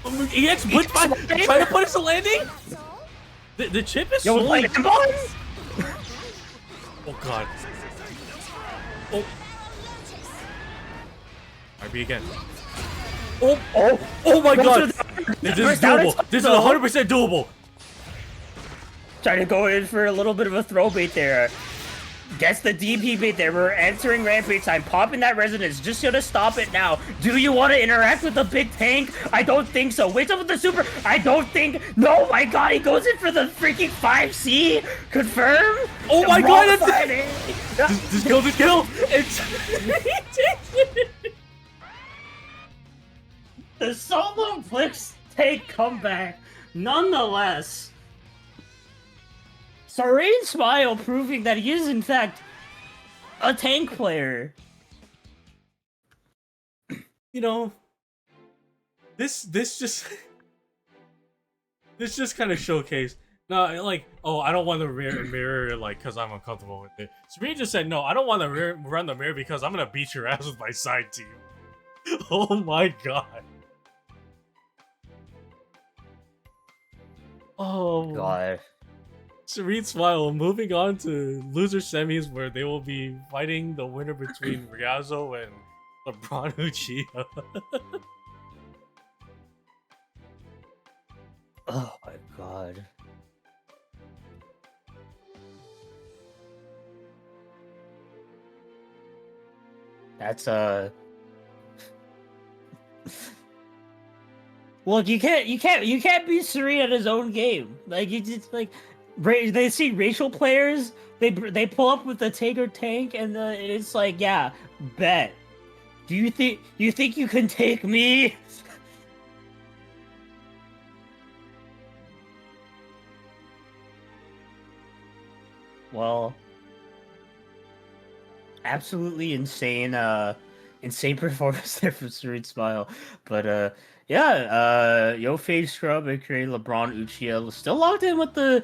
EX Blitz mine? Trying to punish the landing? The chip is Yo, slowly... oh god. Oh. Might be again. Oh my god! This is doable. This is 100% doable. Trying to go in for a little bit of a throw bait there. Gets the DP bait there. We're entering rampage time. Popping that resonance. Just gonna stop it now. Do you want to interact with the big tank? I don't think so. Waits up with the super. I don't think. No, my god, he goes in for the freaking 5C. Confirm. Oh my god, this kill, this kill. It's... The solo Blitz tank comeback, nonetheless. Serene Smile proving that he is, in fact, a tank player. You know, this just kind of showcased No, like, oh, I don't want to mirror like, because I'm uncomfortable with it. Sabrina just said, no, I don't want to run the mirror because I'm going to beat your ass with my side team. Oh my god. Oh. God. Serene smile. Moving on to loser semis where they will be fighting the winner between Ryazo and LeBron Uchiha. Oh my god. That's Look, you can't beat Serene at his own game. Like you just like, they see racial players, they pull up with the Taker tank, and it's like, yeah, bet. Do you think you can take me? Well, absolutely insane, insane performance there from Serene Smile. But yeah, Yo-Face Scrub and LeBron Uchiha still locked in with the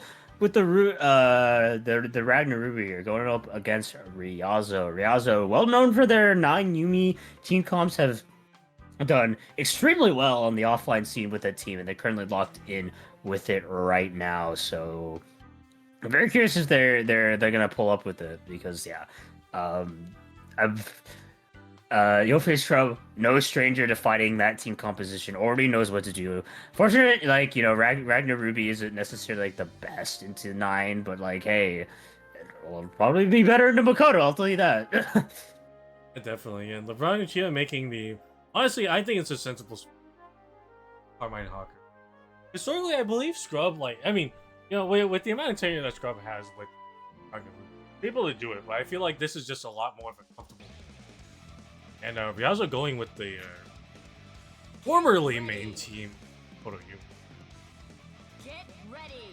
Ragnar Ruby here, going up against Ryazo. Ryazo, well known for their 9 Yumi team comps, have done extremely well on the offline scene with that team, and they're currently locked in with it right now. So I'm very curious if they're gonna pull up with it, because yeah, Yo-Face Scrub, no stranger to fighting that team composition, already knows what to do. Fortunately, like, you know, Ragnar Ruby isn't necessarily like the best into 9, but like, hey, it'll probably be better into Makoto, I'll tell you that. Definitely, and LeBron Uchiha making the... Honestly, I think it's a sensible Carmine Hawker. Historically, I believe Scrub, like, I mean, you know, with the amount of tenure that Scrub has with Ragnar Ruby, able to do it, but I feel like this is just a lot more of a comfortable. And Ryazo going with the formerly main team, Makoto Yumi.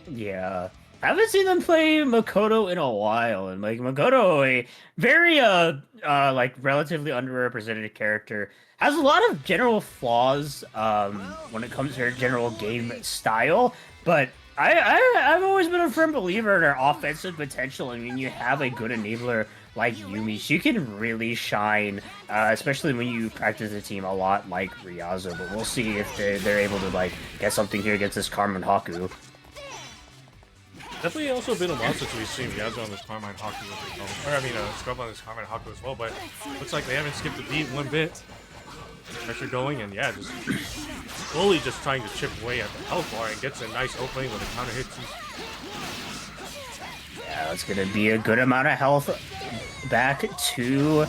Yeah, I haven't seen them play Makoto in a while, and like Makoto, a very like relatively underrepresented character, has a lot of general flaws when it comes to her general game style, but I've always been a firm believer in her offensive potential. I mean, you have a good enabler like Yumi, she can really shine, especially when you practice the team a lot like Ryazo, but we'll see if they're able to like get something here against this Carmine Haku. Definitely also been a while since we've seen Ryazo on this Carmine Haku as well. Or I mean, Scrub on this Carmine Haku as well, but looks like they haven't skipped a beat one bit. Pressure going, and yeah, just slowly just trying to chip away at the health bar, and gets a nice opening with a counter hit. Yeah, that's gonna be a good amount of health back to,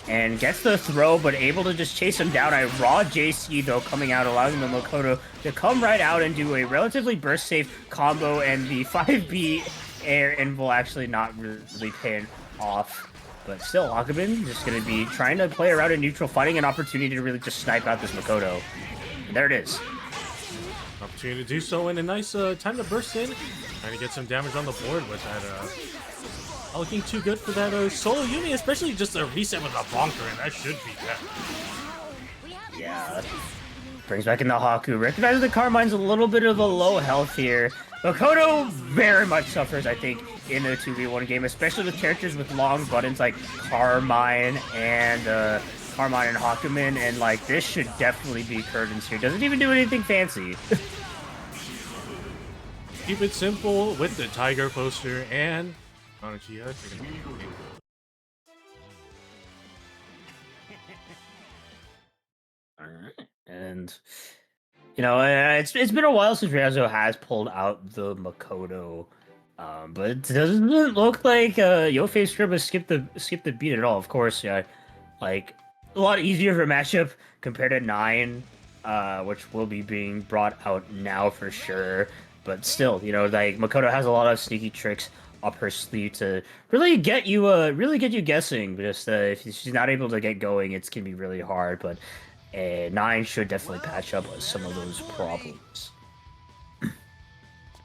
and gets the throw, but able to just chase him down. A raw JC though coming out, allowing the Makoto to come right out and do a relatively burst safe combo, and the 5B air and will actually not really pay off. But still, Akabin just going to be trying to play around in neutral, finding an opportunity to really just snipe out this Makoto. And there it is. Opportunity to do so, and a nice time to burst in. Trying to get some damage on the board with that. Not looking too good for that solo Yumi, especially just a reset with a bonker, and that should be that. Yeah. Brings back in the Haku. Recognizes that Carmine's a little bit of a low health here. Makoto very much suffers, I think, in the 2v1 game, especially with characters with long buttons like Carmine and Hakuman, and like this should definitely be Curtains here. Doesn't even do anything fancy. Keep it simple with the Tiger poster and Uchiha. And you know, it's been a while since Ryazo has pulled out the Makoto, but it doesn't look like Yo-Face Scrub has skipped the beat at all. Of course, yeah, like a lot easier of a matchup compared to 9, which will be being brought out now for sure. But still, you know, like Makoto has a lot of sneaky tricks up her sleeve to really get you guessing. Just if she's not able to get going, it's gonna be really hard. But 9 should definitely patch up some of those problems.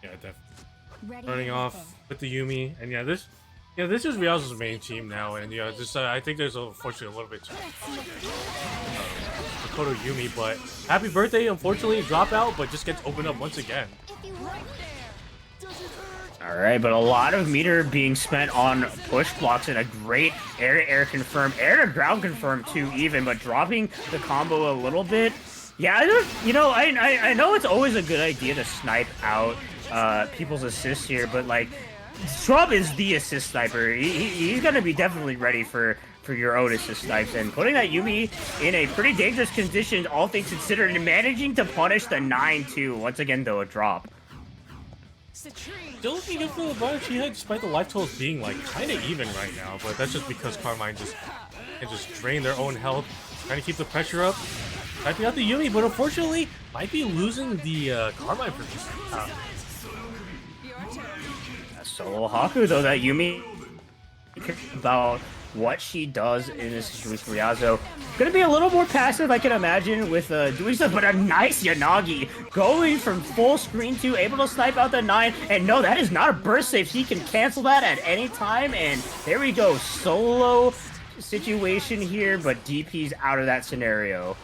Yeah, definitely. Starting off with the Yumi, and yeah, this is Ryazo's main team now, and yeah, this I think there's unfortunately a little bit too Makoto Yumi, but happy birthday, unfortunately dropout, but just gets opened up once again. All right, but a lot of meter being spent on push blocks and a great air-to-air confirm, air-to-ground confirm too even, but dropping the combo a little bit. Yeah, I know it's always a good idea to snipe out people's assists here, but like Scrub is the assist sniper. He's gonna be definitely ready for your own assist snipes, and putting that Yumi in a pretty dangerous condition, all things considered, and managing to punish the 9-2. Once again, though, a drop. Still looking good for the Brian Shiha, despite the life totals being like kind of even right now, but that's just because Carmine can just drain their own health, trying to keep the pressure up. Typing out the Yumi, but unfortunately might be losing the Carmine for this. Solo Haku, though, that Yumi about what she does in this situation. Ryazo gonna be a little more passive, I can imagine, with doing stuff, but a nice Yanagi going from full screen to able to snipe out the 9, and no, that is not a burst save. She can cancel that at any time, and there we go. Solo situation here, but DP's out of that scenario.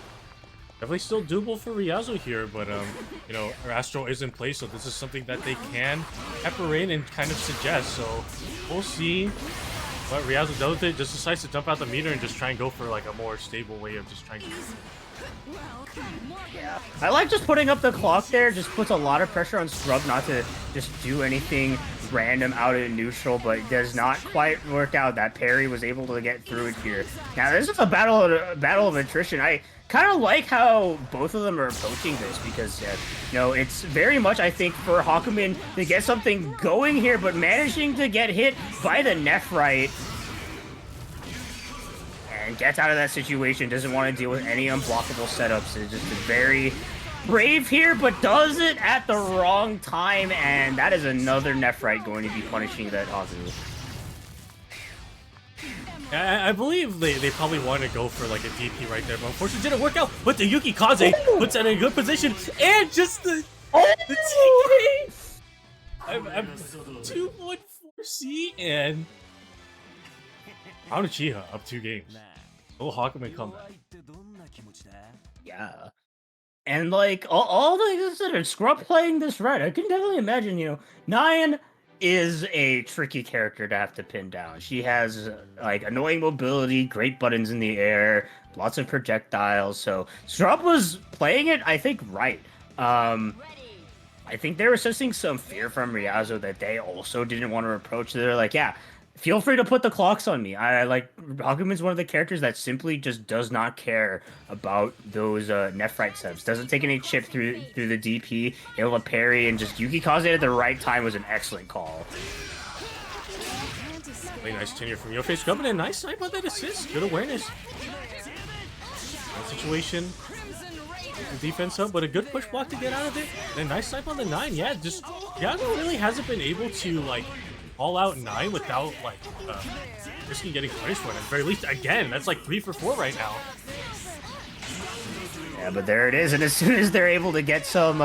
Definitely still doable for Ryazo here, but you know, her Astro is in place, so this is something that they can pepper in and kind of suggest. So we'll see what Ryazo does with it. Just decides to dump out the meter and just try and go for like a more stable way of just trying to. Yeah, I like just putting up the clock there. Just puts a lot of pressure on Scrub not to just do anything random out in neutral, but it does not quite work out. That parry was able to get through it here. Now this is a battle of attrition. I kind of like how both of them are approaching this, because you know, it's very much, I think, for Hakumen to get something going here, but managing to get hit by the Nephrite and gets out of that situation. Doesn't want to deal with any unblockable setups. It's just very brave here, but does it at the wrong time, and that is another Nephrite going to be punishing that Haku. I believe they probably wanted to go for like a DP right there, but unfortunately it didn't work out. But the Yuki Kaze puts it in a good position, and just the TK. I'm 2.4C, and Uchiha up 2 games. Oh, Hakumen comeback. Yeah. And like all things considered, Scrub playing this right, I can definitely imagine, you know, 9 is a tricky character to have to pin down. She has like annoying mobility, great buttons in the air, lots of projectiles. So Scrub was playing it, I think, right. I think they were sensing some fear from Ryazo that they also didn't want to approach. They're like, yeah, feel free to put the clocks on me. I like Hakumen's one of the characters that simply just does not care about those Nephrite subs. Doesn't take any chip through the DP, able to parry, and just Yuki Kaze at the right time was an excellent call. Really nice tenure from Your Face Scrub, and a nice snipe on that assist. Good awareness. Good situation. The defense up, but a good push block to get out of it. And a nice snipe on the 9. Yeah, just Yago really hasn't been able to like all out 9 without like risking getting punished for it. At the very least, again, that's like 3 for 4 right now. Yeah, but there it is, and as soon as they're able to get some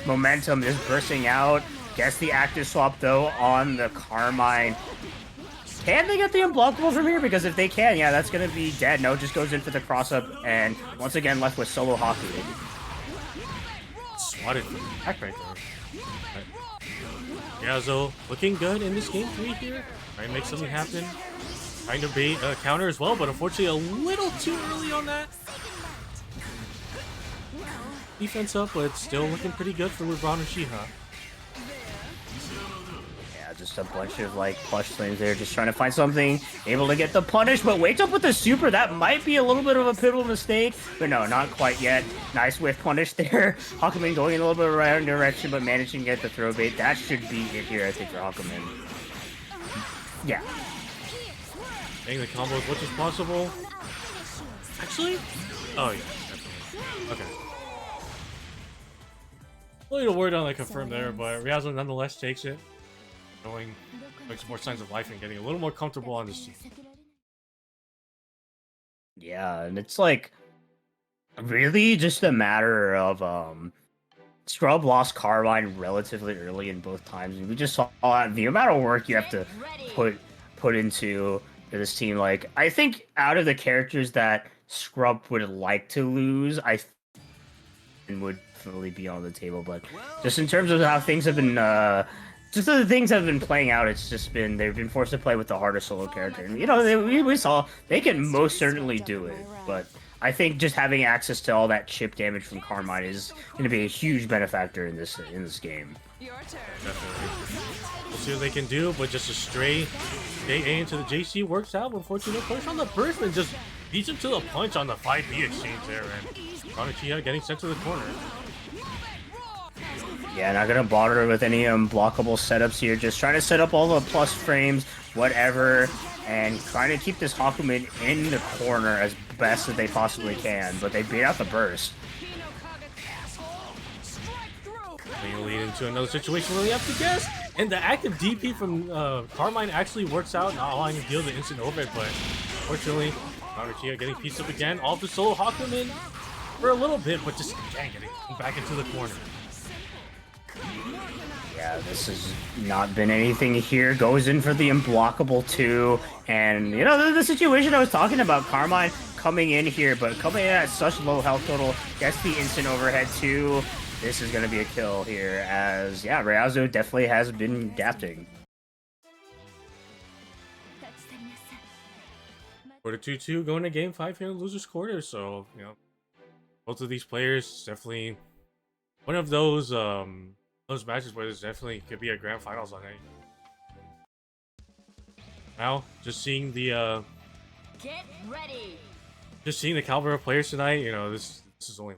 momentum, just bursting out. Gets the active swap though on the Carmine. Can they get the unblockable from here? Because if they can, yeah, that's gonna be dead. No, just goes in for the cross up, and once again left with solo Haku. Swatted back right there. Yazo looking good in this game 3 here. Trying to make something happen. Trying to bait a counter as well, but unfortunately a little too early on that. Defense up, but it's still looking pretty good for LeBron and Shiha. Yeah, just a bunch of like plush flames there, just trying to find something, able to get the punish, but waits up with the super. That might be a little bit of a pivotal mistake, but no, not quite yet. Nice whiff punish there. Hakumen going in a little bit of a right direction, but managing to get the throw bait. That should be it here, I think, for Hakumen. Yeah. Getting the combo as much as possible. Actually? Oh, yeah. Definitely. Okay. A little worried on the confirm there, but Ryazo nonetheless takes it. Showing some more signs of life and getting a little more comfortable on this team. Yeah, and it's like really just a matter of Scrub lost Carmine relatively early in both times, and we just saw the amount of work you have to put into this team. Like, I think out of the characters that Scrub would like to lose, I would definitely be on the table, but just in terms of how things have been just the things that have been playing out, it's just been they've been forced to play with the harder solo character. And, you know, we saw they can most certainly do it, but I think just having access to all that chip damage from Carmine is going to be a huge benefactor in this game. Definitely. We'll see what they can do, but just a straight A into the JC works out. Unfortunately, push on the burst and just beats him to the punch on the 5B exchange there, and Ranachia getting sent to the corner. Yeah, not gonna bother with any blockable setups here. Just trying to set up all the plus frames, whatever, and trying to keep this Hakumen in the corner as best as they possibly can. But they beat out the burst. They lead into another situation where we have to guess, and the active DP from Carmine actually works out, not allowing him to deal the instant overhead. But unfortunately, Ranachia getting pieced up again. Off the solo Hakumen for a little bit, but just again getting back into the corner. Yeah, this has not been anything here. Goes in for the unblockable too. And, you know, the situation I was talking about, Carmine coming in here, but coming in at such low health total, gets the instant overhead too. This is going to be a kill here as, yeah, Ryazu definitely has been adapting. For the 2-2 going to game 5 here in losers quarter. So, you know, both of these players definitely one of those matches where there's definitely could be a grand finals on it. Now, just seeing the Get ready. just seeing the caliber of players tonight, you know, this is only.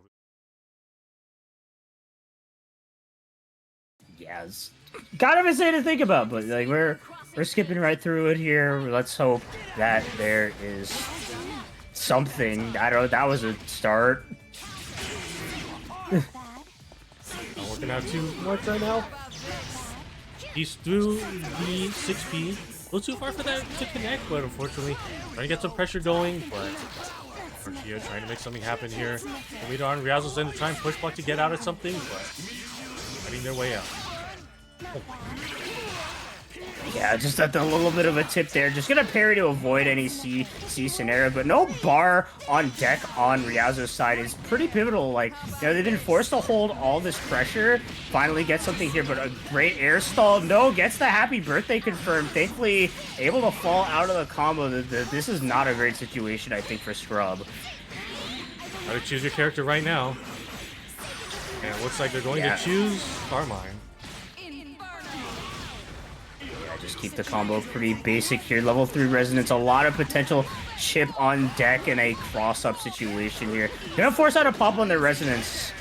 Yeah, it's kind of insane to think about, but like we're skipping right through it here. Let's hope that there is something. I don't know, that was a start. Not working out too much right now. He's through the 6P. A little too far for that to connect, but unfortunately, trying to get some pressure going. But Archia trying to make something happen here. Later on, Ryazu's in to try and push block to get out of something, but fighting their way out. Oh. Yeah, just at the little bit of a tip there. Just gonna parry to avoid any C scenario, but no bar on deck on Ryazu's side is pretty pivotal. Like, you know, they've been forced to hold all this pressure, finally get something here, but a great air stall. No, gets the happy birthday confirmed. Thankfully, able to fall out of the combo. This is not a great situation, I think, for Scrub. Gotta choose your character right now. And it looks like they're going to choose Carmine. Just keep the combo pretty basic here. Level 3 Resonance, a lot of potential chip on deck in a cross-up situation here. Gonna force out a pop on the Resonance,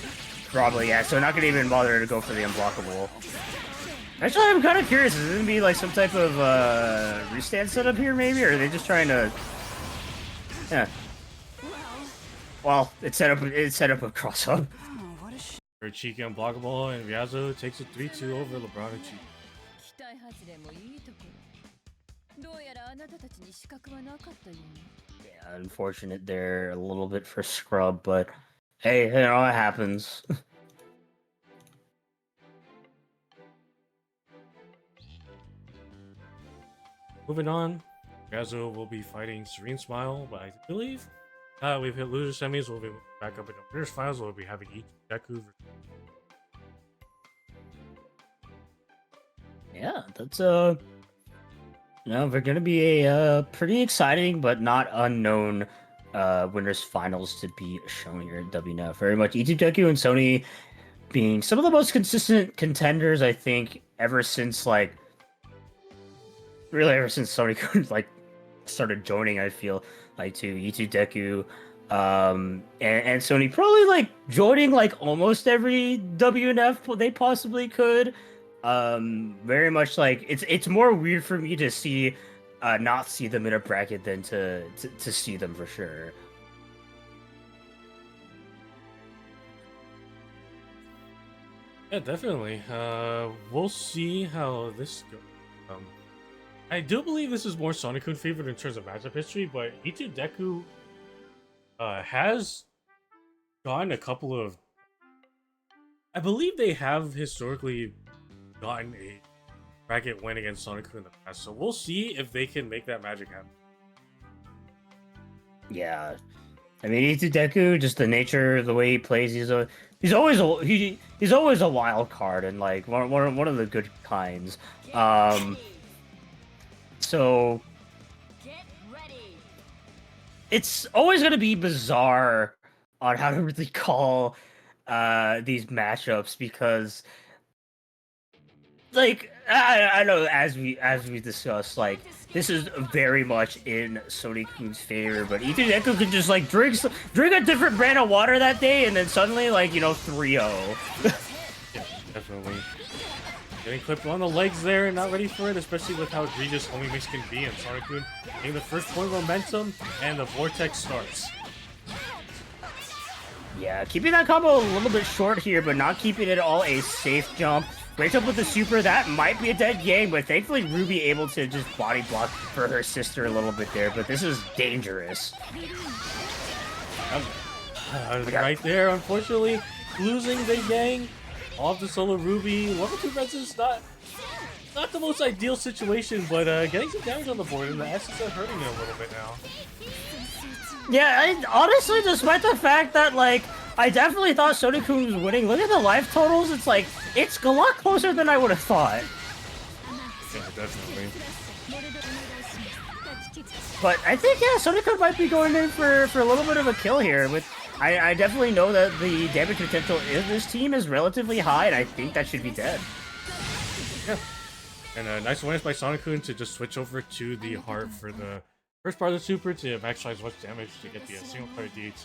probably, yeah, so not gonna even bother to go for the unblockable. Actually, I'm kind of curious, is it gonna be like some type of restand setup here, maybe, or are they just trying to... Yeah. Well, it set up a cross-up. For Cheeky unblockable, and Ryazu takes a 3-2 over LeBron and Cheeky. Yeah, unfortunate there a little bit for Scrub, but hey, you know, it happens. Moving on, Ryazu will be fighting Serene Smile, but I believe we've hit loser semis. We'll be back up in the winners finals. We'll be having each Deku. Yeah, that's you know, they're gonna be a pretty exciting but not unknown winners finals to be shown here at WNF. Very much Deku and Sony being some of the most consistent contenders, I think, ever since Sony like started joining. I feel like to Deku, and Sony probably like joining like almost every WNF they possibly could. Very much like it's more weird for me to see not see them in a bracket than to see them for sure. Yeah, definitely. We'll see how this goes. I do believe this is more Sonic-kun favored in terms of matchup history, but Deku has gotten a couple of. I believe they have historically gotten a bracket win against Sonic-kun in the past, so we'll see if they can make that magic happen. Yeah, I mean Deku, just the nature, the way he plays, he's he's always a wild card and like one of the good kinds. So it's always gonna be bizarre on how to really call these matchups because like I know as we discussed, like this is very much in Sony-kun's favor, but Ethan Echo could just like drink a different brand of water that day and then suddenly like 3-0. Yeah, definitely. Getting clipped on the legs there, not ready for it, especially with how egregious homing mix can be, and Sonic-kun getting the first point of momentum, and the vortex starts. Yeah, keeping that combo a little bit short here, but not keeping it all a safe jump. Breaks up with the super, that might be a dead game, but thankfully Ruby able to just body block for her sister a little bit there, but this is dangerous. Right there, unfortunately, losing the gang. Off the solo Ruby. Level 2 Reds is not the most ideal situation, but getting some damage on the board, and the S's are hurting it a little bit now. Yeah, honestly, despite the fact that, like, I definitely thought Sonic-kun was winning, look at the life totals, it's like, it's a lot closer than I would have thought. Yeah, definitely. But I think, yeah, Sonic-kun might be going in for a little bit of a kill here. With I definitely know that the damage potential of this team is relatively high, and I think that should be dead. Yeah. And a nice awareness by Sonic-kun to just switch over to the heart for the first part of the super to maximize as much damage to get the single player DAT.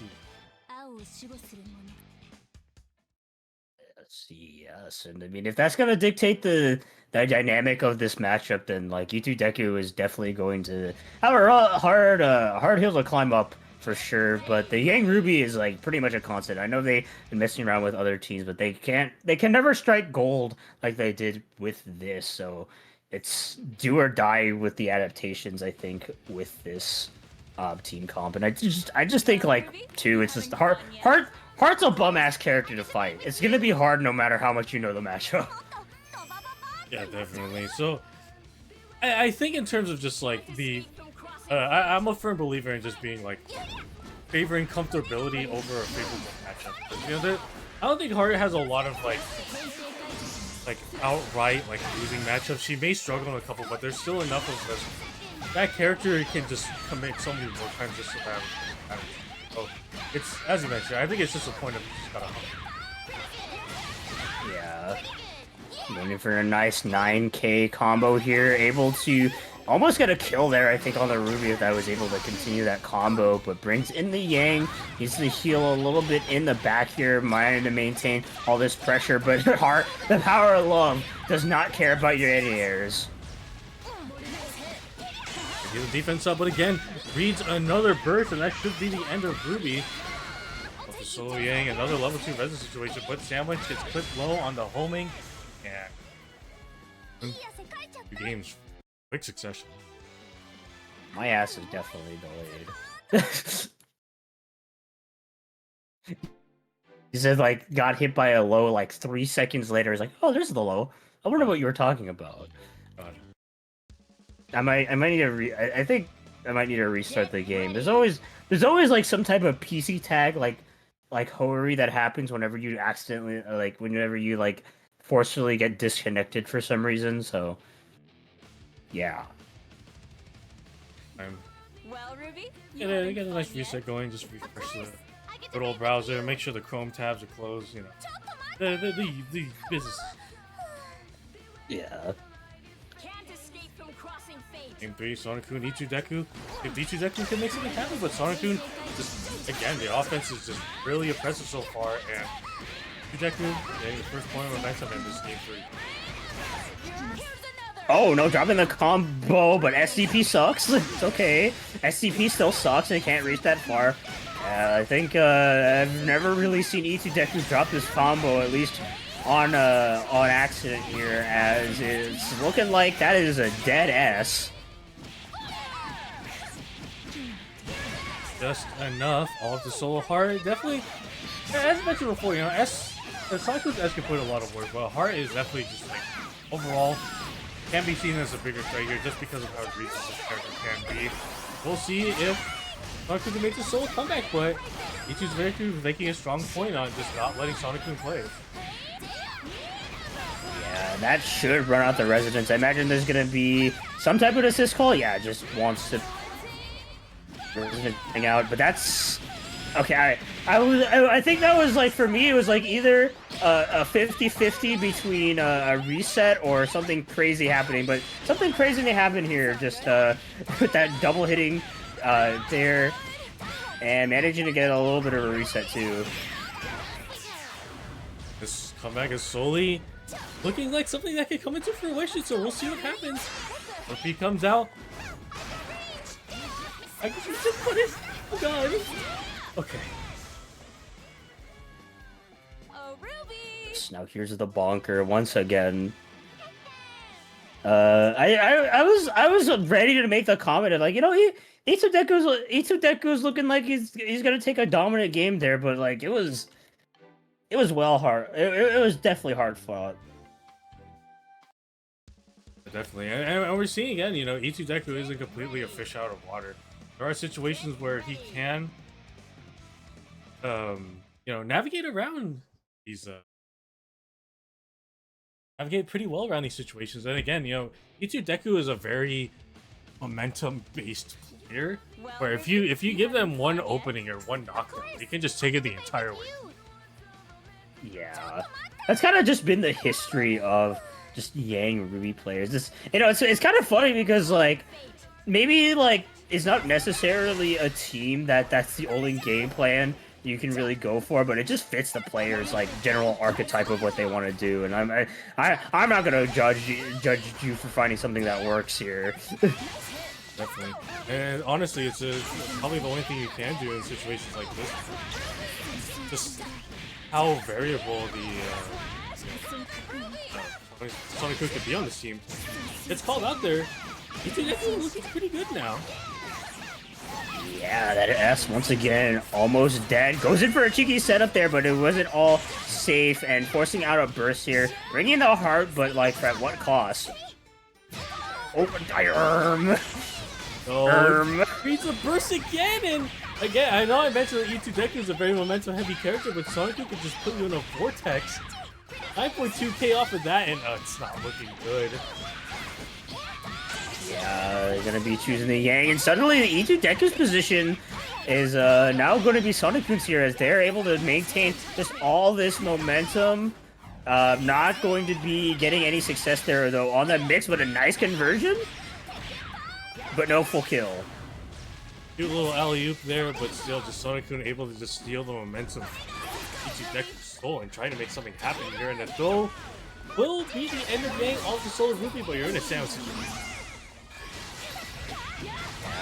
Let's see, yes, and I mean, if that's gonna dictate the dynamic of this matchup, then like Yitu Deku is definitely going to have a hard hill to climb up for sure. But the Yang Ruby is like pretty much a constant. I know they've been messing around with other teams, but they can never strike gold like they did with this. So it's do or die with the adaptations, I think, with this team comp. And I just think like too, it's just Heart's a bum-ass character to fight. It's gonna be hard no matter how much you know the matchup. Yeah, definitely. So, I think in terms of just like the, I'm a firm believer in just being like favoring comfortability over a favorable matchup. You know, I don't think Heart has a lot of like outright like losing matchups. She may struggle in a couple, but there's still enough of this. That character can just commit so many more times just to that. So it's, as you mentioned, I think it's just a point of just gotta humble. Yeah. Going for a nice 9k combo here, able to almost get a kill there, I think, on the Ruby if I was able to continue that combo, but brings in the Yang, needs to heal a little bit in the back here, trying to maintain all this pressure, but Heart, the power of love, does not care about your anti-airs. The defense up, but again, reads another burst, and that should be the end of Ruby. With the solo Yang, another level 2 resin situation, but Sandwich gets clipped low on the homing, and 2 games, quick succession. My ass is definitely delayed. He said, like, got hit by a low, like, 3 seconds later. He's like, oh, there's the low. I wonder what you were talking about. God. I might need to I think I might need to restart the game. There's always like some type of PC tag like hoery that happens whenever you accidentally whenever you like forcefully get disconnected for some reason. So yeah. Well, Ruby, Yeah, they get a nice reset going. Just refresh the good old browser. Make sure the Chrome tabs are closed. You know, the business. Yeah. Game 3, Sonic-kun, Ichu Deku. If Ichu Deku can make something happen, but Sonic-kun, just again, the offense is just really impressive so far, and Ichu Deku getting the first point of momentum in this game 3. Oh no, dropping the combo, but SCP sucks. It's okay. SCP still sucks and it can't reach that far. I think I've never really seen Ichu Deku drop this combo, at least on accident here, as it's looking like that is a dead S. Just enough. All of the solo Heart, definitely, as I mentioned before, you know, Sonic-kun's S can put a lot of work, but Heart is definitely just like, overall, can be seen as a bigger threat here just because of how egregious this character can be. We'll see if Sonic-kun can make the solo comeback, but Ichi's making a strong point on just not letting Sonic-kun play. Yeah, that should run out the residence. I imagine there's gonna be some type of assist call. Yeah, just wants to hang out, but that's okay. I think that was like, for me, it was like either a 50-50 between a reset or something crazy happening. But something crazy may happen here. Just with that double hitting there, and managing to get a little bit of a reset too. This comeback is solely looking like something that could come into fruition, so we'll see what happens. If he comes out, I guess we just put it. Oh god. Okay. Oh, Ruby! Now here's the bonker once again. I was ready to make the comment of like, you know, Itsudeku's looking like he's gonna take a dominant game there, but like it was well hard. It was definitely hard fought. Definitely, and we're seeing again, you know, Itsudeku isn't completely a fish out of water. There are situations where he can, you know, navigate around these, navigate pretty well around these situations. And again, you know, Itsudeku is a very momentum-based player, where if you give them one opening or one knockdown, they can just take it the entire way. Yeah, that's kind of just been the history of just Yang Ruby players. This, you know, it's kind of funny because like maybe like it's not necessarily a team that's the only game plan you can really go for, but it just fits the players' like general archetype of what they want to do. And I'm not gonna judge you for finding something that works here. Definitely, and honestly, it's probably the only thing you can do in situations like this. Just how variable the Sonic-kun could be on this team. It's called out there. Itsudeku looking pretty good now. Yeah, that S once again almost dead. Goes in for a cheeky setup there, but it wasn't all safe, and forcing out a burst here. Bringing the heart, but like at what cost? Open arm. Oh, reads a burst again, and again, I know I mentioned that Itsudeku is a very momentum-heavy character, but Sonic-kun could just put you in a vortex. 9.2k off of that, and it's not looking good. Yeah, they're gonna be choosing the Yang, and suddenly the Itudeku's position is now going to be Sonic-kun's here, as they're able to maintain just all this momentum. Not going to be getting any success there, though, on that mix, but a nice conversion. But no full kill. Cute little alley-oop there, but still just Sonic-kun able to just steal the momentum. Itsudeku stole and trying to make something happen here, and the throw will be the end of getting all the Solar Rupee, but you're in a sandwich situation.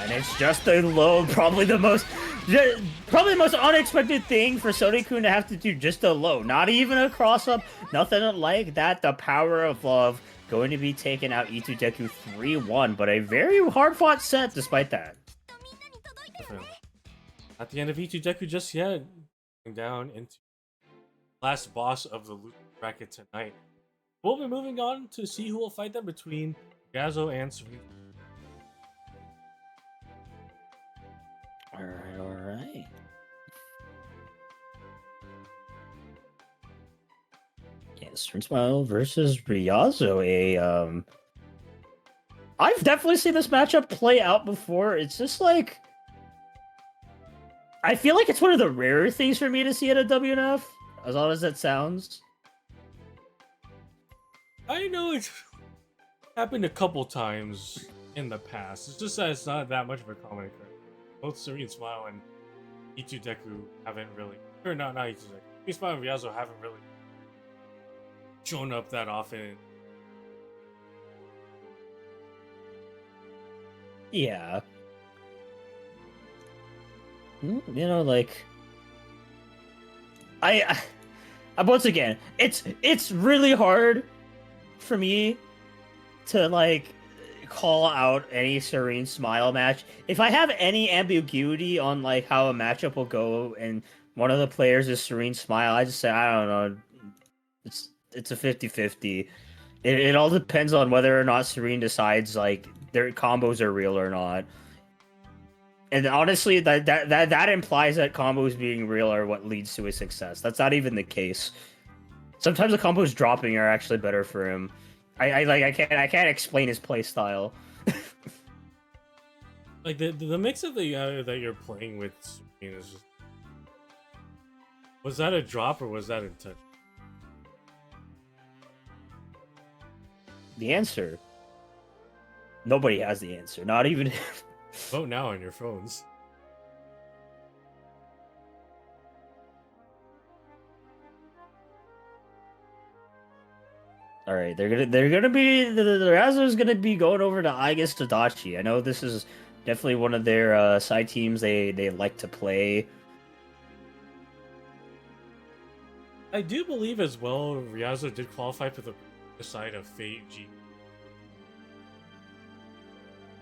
And it's just a low, probably the most unexpected thing for Sonic-kun to have to do, just a low. Not even a cross-up, nothing like that. The power of love going to be taking out Itsudeku 3-1, but a very hard-fought set despite that. At the end of Itsudeku just yet, down into last boss of the loot bracket tonight. We'll be moving on to see who will fight them between Gazo and Serena. Alright. Yes, Smile versus Ryazo. I've definitely seen this matchup play out before. It's just like, I feel like it's one of the rarer things for me to see at a WNF, as odd as that sounds. I know it's happened a couple times in the past. It's just that it's not that much of a common occurrence. Both Serene Smile and Itsudeku haven't really, or not Itsudeku. Serene Smile and Ryazo haven't really shown up that often. Yeah. You know, like, I once again, it's really hard for me to like call out any Serene Smile match. If I have any ambiguity on like how a matchup will go and one of the players is Serene Smile, I just say, I don't know, it's a 50-50. It all depends on whether or not Serene decides like their combos are real or not. And honestly, that implies that combos being real are what leads to his success. That's not even the case. Sometimes the combos dropping are actually better for him. I can't explain his play style. Like the mix of the that you're playing with is just... Was that a drop or was that in touch? The answer. Nobody has the answer. Not even him. Vote now on your phones. All right, they're gonna be the Razzler's gonna be going over to Igus Tadachi. I know this is definitely one of their side teams they like to play. I do believe as well Ryazo did qualify for the side of Fate G.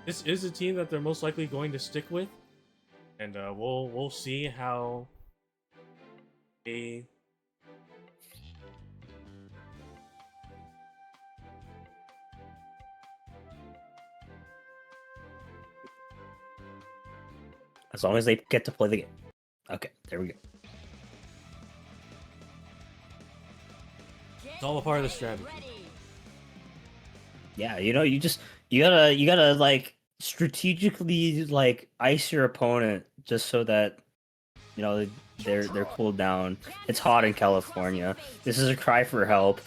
This is a team that they're most likely going to stick with, and we'll see how they. As long as they get to play the game. Okay, there we go. It's all a part of the strategy. Yeah, you know, you gotta like strategically like ice your opponent just so that you know they're cooled down. It's hot in California. This is a cry for help.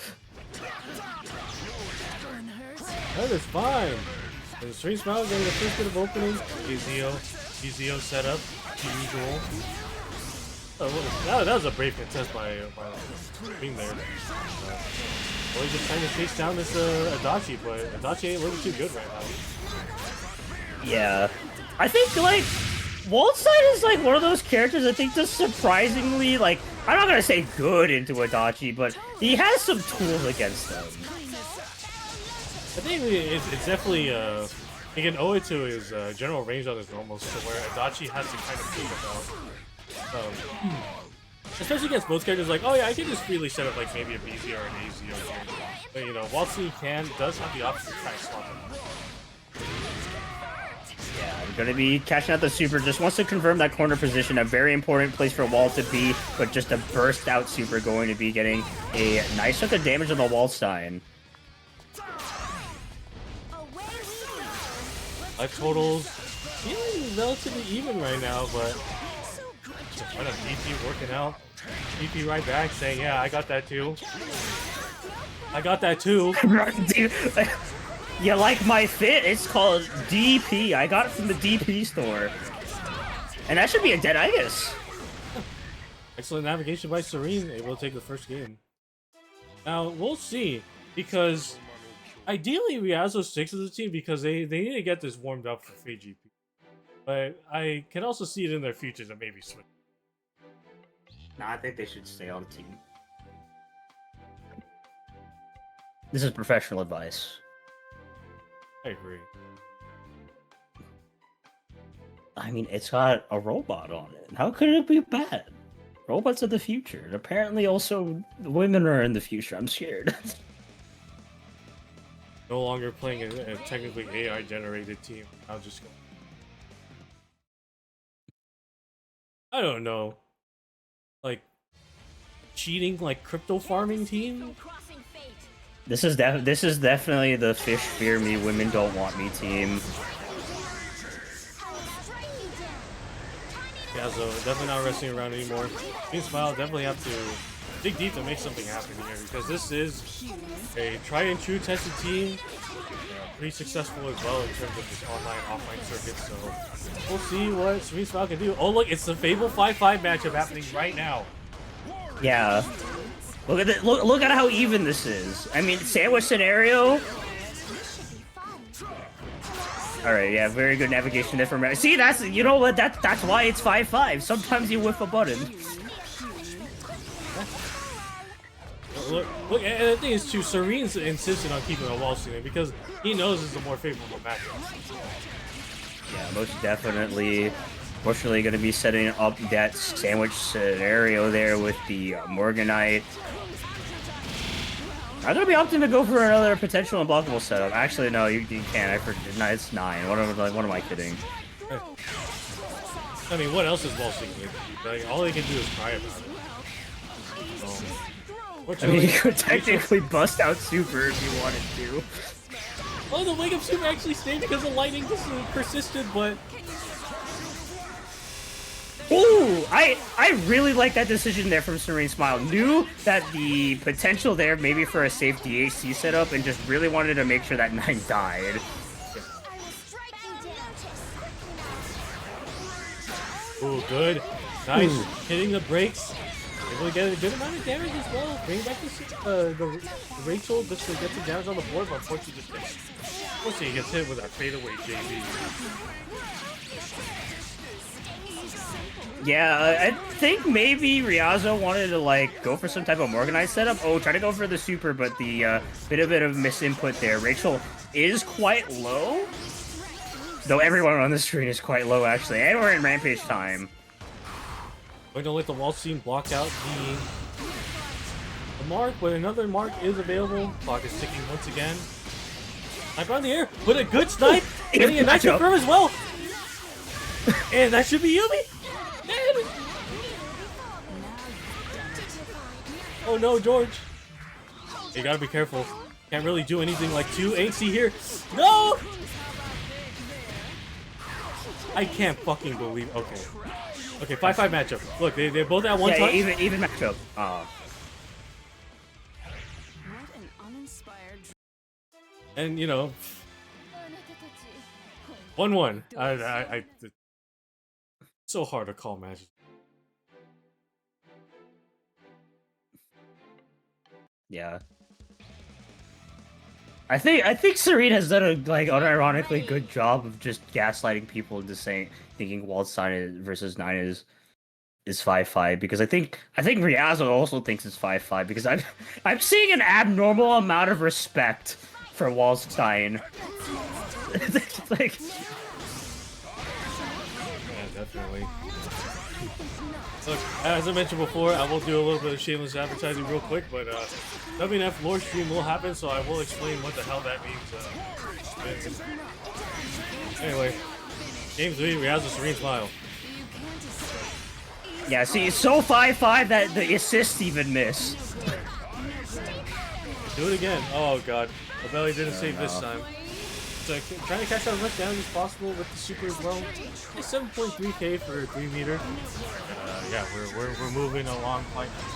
That is fine. The Street Smile getting the first bit of opening. EZO set up, usual. Oh, that was a brave contest by being there. Well, he's just trying to chase down this Adachi, but Adachi ain't looking too good right now. Yeah, I think like Waldstein is like one of those characters I think just surprisingly like I'm not gonna say good into Adachi, but he has some tools against them. I think it's definitely you can owe it to his general range on his normals, to where Adachi has to kind of think about. Especially against both characters, like, oh yeah, I can just freely set up like maybe a BZ or an AZO here. But you know, Waldstein does have the option to try and swap him. Yeah, I'm gonna be catching out the super. Just wants to confirm that corner position, a very important place for Wall to be, but just a burst out super going to be getting a nice chunk of damage on the Waldstein. Life totals feeling relatively even right now, but just kind of DP working out. DP right back saying, yeah, I got that too. I got that too. You like my fit? It's called DP. I got it from the DP store. And that should be a dead Igus. Excellent navigation by Serene, able to take the first game. Now, we'll see, because ideally Ryazo sticks with the team because they need to get this warmed up for Fate GP. But I can also see it in their future to maybe switch. Nah, I think they should stay on the team. This is professional advice. I agree. I mean, it's got a robot on it. How could it be bad? Robots are the future. And apparently also women are in the future. I'm scared. No longer playing a technically AI-generated team. I'll just go. I don't know. Like, cheating, like, crypto farming team? This is definitely the fish fear me, women don't want me team. Yeah, so definitely not resting around anymore. Team Smile definitely have to dig deep to make something happen here, because this is a tried and true tested team. Pretty successful as well in terms of this online offline circuit, so we'll see what Serene Smile can do. Oh look, it's the Fable 5-5 matchup happening right now. Yeah. Look at it. Look at how even this is. I mean, sandwich scenario. All right, yeah, very good navigation there from. See, that's you know what that's why it's 5-5. Sometimes you whiff a button. Look, and the thing is too, Serene's insistent on keeping a wall ceiling because he knows it's a more favorable matchup. Yeah, most definitely. Fortunately, going to be setting up that sandwich scenario there with the Morganite. I'm going to be opting to go for another potential unblockable setup. Actually, no, you can't. I forget. No, it's 9. What am I kidding? I mean, what else is Wall Street gonna do? Like, all they can do is cry about it. I mean, you could technically bust out Super if you wanted to. Well, the wake up Super actually stayed because the lightning just persisted, but Ooh, I really like that decision there from Serene Smile. Knew that the potential there maybe for a safe DHC setup and just really wanted to make sure that 9 died. ooh, good. Nice. Hitting the brakes. Able to get a good amount of damage as well. Bring back the Rachel just to get some damage on the board, but unfortunately he gets hit with that fadeaway JV. Yeah, I think maybe Riazo wanted to like go for some type of organized setup. Oh, try to go for the super, but the bit of misinput there. Rachel is quite low, though everyone on the screen is quite low actually, and we're in Rampage time. Going to let the wall scene block out the mark, but another mark is available. Clock is ticking once again. Sniper on the air with a good snipe, getting a nice confirm as well. And that should be Yumi. Oh no, George. You gotta be careful. Can't really do anything like 2 AC here. No! I can't fucking believe. Okay. Okay, 5-5 matchup. Look, they're both at one touch. Yeah, even matchup. And you know, 1-1. It's so hard to call matches. Yeah. I think Serene has done a like unironically good job of just gaslighting people into thinking Waldstein versus 9 is 5-5 because I think Riazo also thinks it's 5-5 because I'm seeing an abnormal amount of respect for Waldstein. It's like, yeah, definitely. Look, as I mentioned before, I will do a little bit of shameless advertising real quick, but WNF lore stream will happen, so I will explain what the hell that means. Anyway, game 3, Riazo Serene Smile. yeah, see, it's so 5-5 that the assists even miss. Do it again. Oh god, Obelli didn't save this time. So trying to catch out as much damage as possible with the super as well. 7.3k for a 3 meter. Yeah, we're moving along quite nice.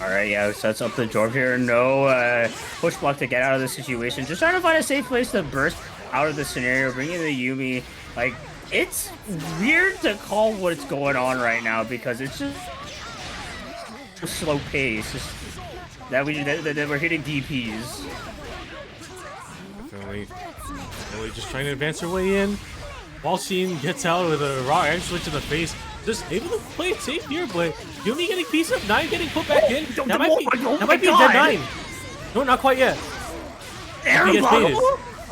Alright, yeah, sets up the George here. No push block to get out of the situation. Just trying to find a safe place to burst out of the scenario, bringing the Yumi. Like, it's weird to call what's going on right now because it's just a slow pace. Just that we're hitting DPs. Definitely. Really just trying to advance her way in. Walshin gets out with a raw edge switch in the face. Just able to play it safe here, but Yumi getting piece up, 9 getting put back in. That might be a dead 9. No, not quite yet.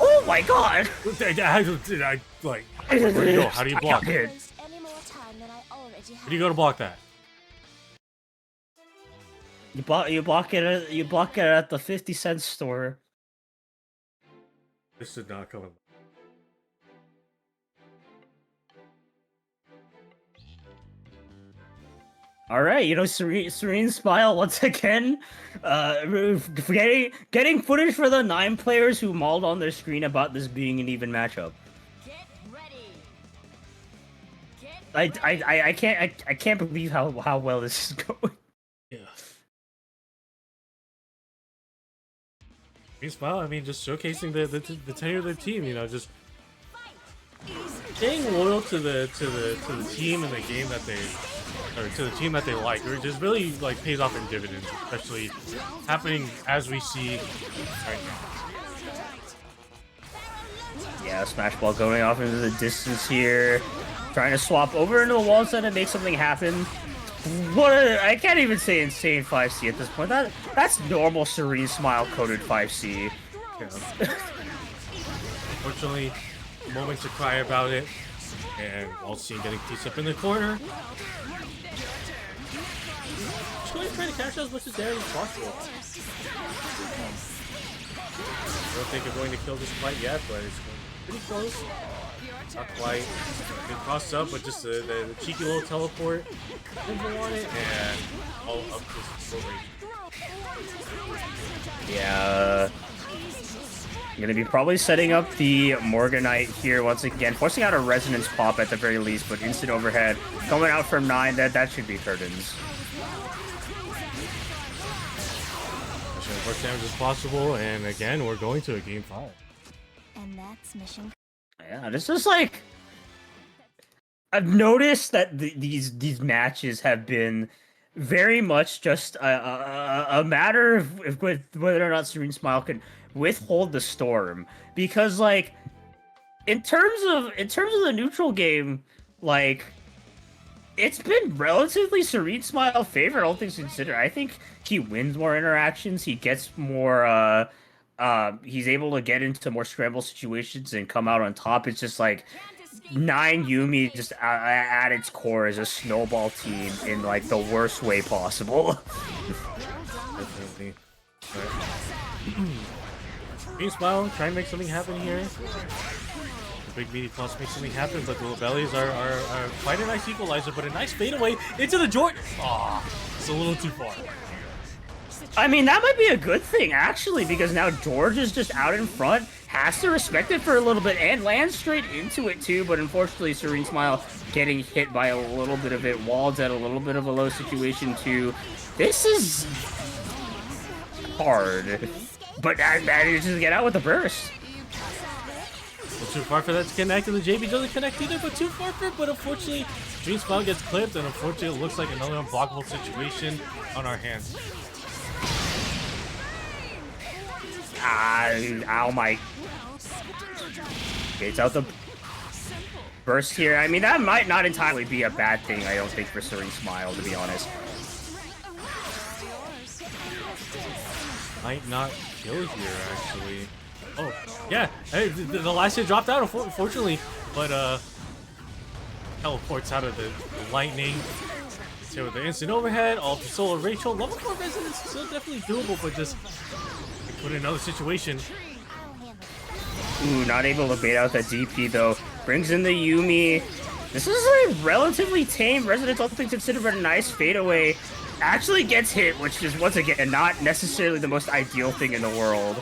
Oh my god! I like, where do you go? How do you block? Where do you go to block that? You block it at the 50-cent store. This did not come in. All right, you know, Serene Smile once again, getting footage for the 9 players who mauled on their screen about this being an even matchup. Get ready. I can't believe how well this is going. Yeah. Serene Smile, I mean, just showcasing the tenure of their team. You know, just staying loyal to the team and the game that they. Or to the team that they like, or just really like pays off in dividends, especially happening as we see right now. Yeah, smash ball going off into the distance here, trying to swap over into the wall set and make something happen. I can't even say insane 5C at this point. That's normal Serene Smile coded 5C. Yeah. Unfortunately, a moment to cry about it, and Walshin getting pieced up in the corner. Just going to try to catch as much as damage as possible. I don't think I'm going to kill this quite yet, but it's going pretty close. Not quite. Been crossed up, but just the cheeky little teleport. Simple on it, and all up to full range. Yeah. Gonna be probably setting up the Morganite here once again, forcing out a resonance pop at the very least, but instant overhead coming out from 9. That should be curtains. As much damage as possible, and again, we're going to a game 5. And that's mission. Yeah, this is like, I've noticed that these matches have been very much just a matter of whether or not Serene Smile can withhold the storm, because like in terms of the neutral game, like it's been relatively Serene Smile favor, all things considered. I think he wins more interactions, he gets more he's able to get into more scramble situations and come out on top. It's just like 9 Yumi just at its core is a snowball team in like the worst way possible. Definitely. Green Smile, try and make something happen here. The big meaty plus make something happen, but the little bellies are quite a nice equalizer, but a nice fadeaway into the Jordan. Aw, it's a little too far. I mean, that might be a good thing, actually, because now George is just out in front, has to respect it for a little bit, and lands straight into it, too, but unfortunately, Serene Smile getting hit by a little bit of it. Wald's at a little bit of a low situation, too. This is hard, but manages to get out with the burst. Well, too far for that to connect, and the JB doesn't connect either, but too far for it, but unfortunately, Green Smile gets clipped, and unfortunately, it looks like another unblockable situation on our hands. Ow my. It's out the burst here. I mean, that might not entirely be a bad thing, I don't think, for Serene Smile, to be honest. Might not kill here, actually. Oh, yeah. Hey, the last hit dropped out, unfortunately, but teleports out of the lightning. So with the instant overhead, all for solo Rachel. Level 4 resonance still definitely doable, but just put in another situation. Ooh, not able to bait out that DP though. Brings in the Yumi. This is a relatively tame resonance, all things considered, but a nice fadeaway. Actually gets hit, which is once again not necessarily the most ideal thing in the world.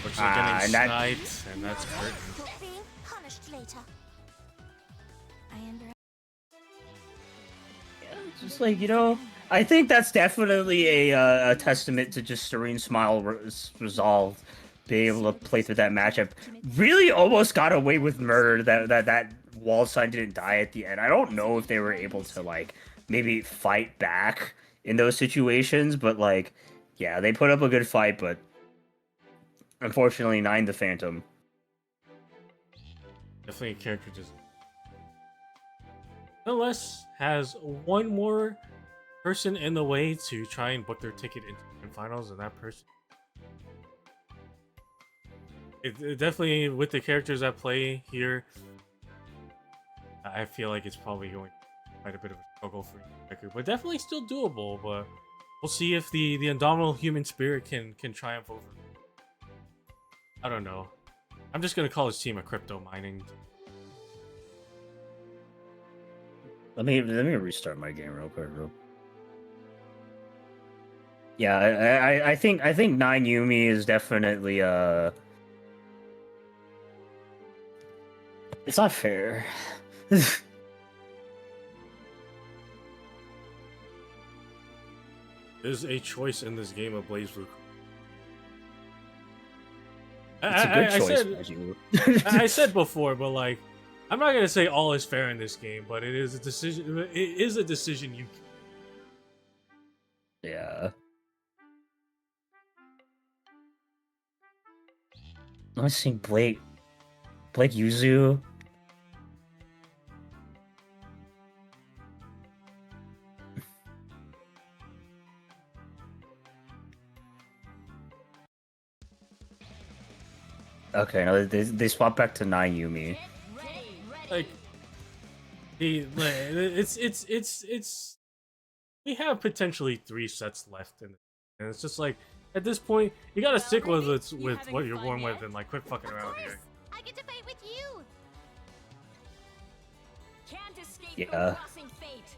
Which is getting sniped, and that's curtain. Being punished later. Just like, you know, I think that's definitely a testament to just Serene Smile resolve, being able to play through that matchup. Really almost got away with murder that wall sign didn't die at the end. I don't know if they were able to like maybe fight back in those situations, but like, yeah, they put up a good fight, but unfortunately 9 the Phantom. Definitely a character just nonetheless has one more person in the way to try and book their ticket into the finals, and that person it definitely, with the characters at play here, I feel like it's probably going to be quite a bit of a struggle for Becker, but definitely still doable. But we'll see if the indomitable human spirit can triumph over. I don't know. I'm just gonna call his team a crypto mining. Let me restart my game real quick, bro. Yeah, I think 9 Yumi is definitely it's not fair. There's a choice in this game of BlazBlue. It's a good choice, said, I said before, but like, I'm not gonna say all is fair in this game, but it is a decision. It is a decision you. Yeah. I'm seeing Blake Yuzu. Okay, no, they swap back to 9 Yumi. Like, it's we have potentially 3 sets left in, and it's just like at this point, you gotta stick with what you're born with and like quit fucking around here. I get to fight with you. Can't escape Yeah. from crossing fate.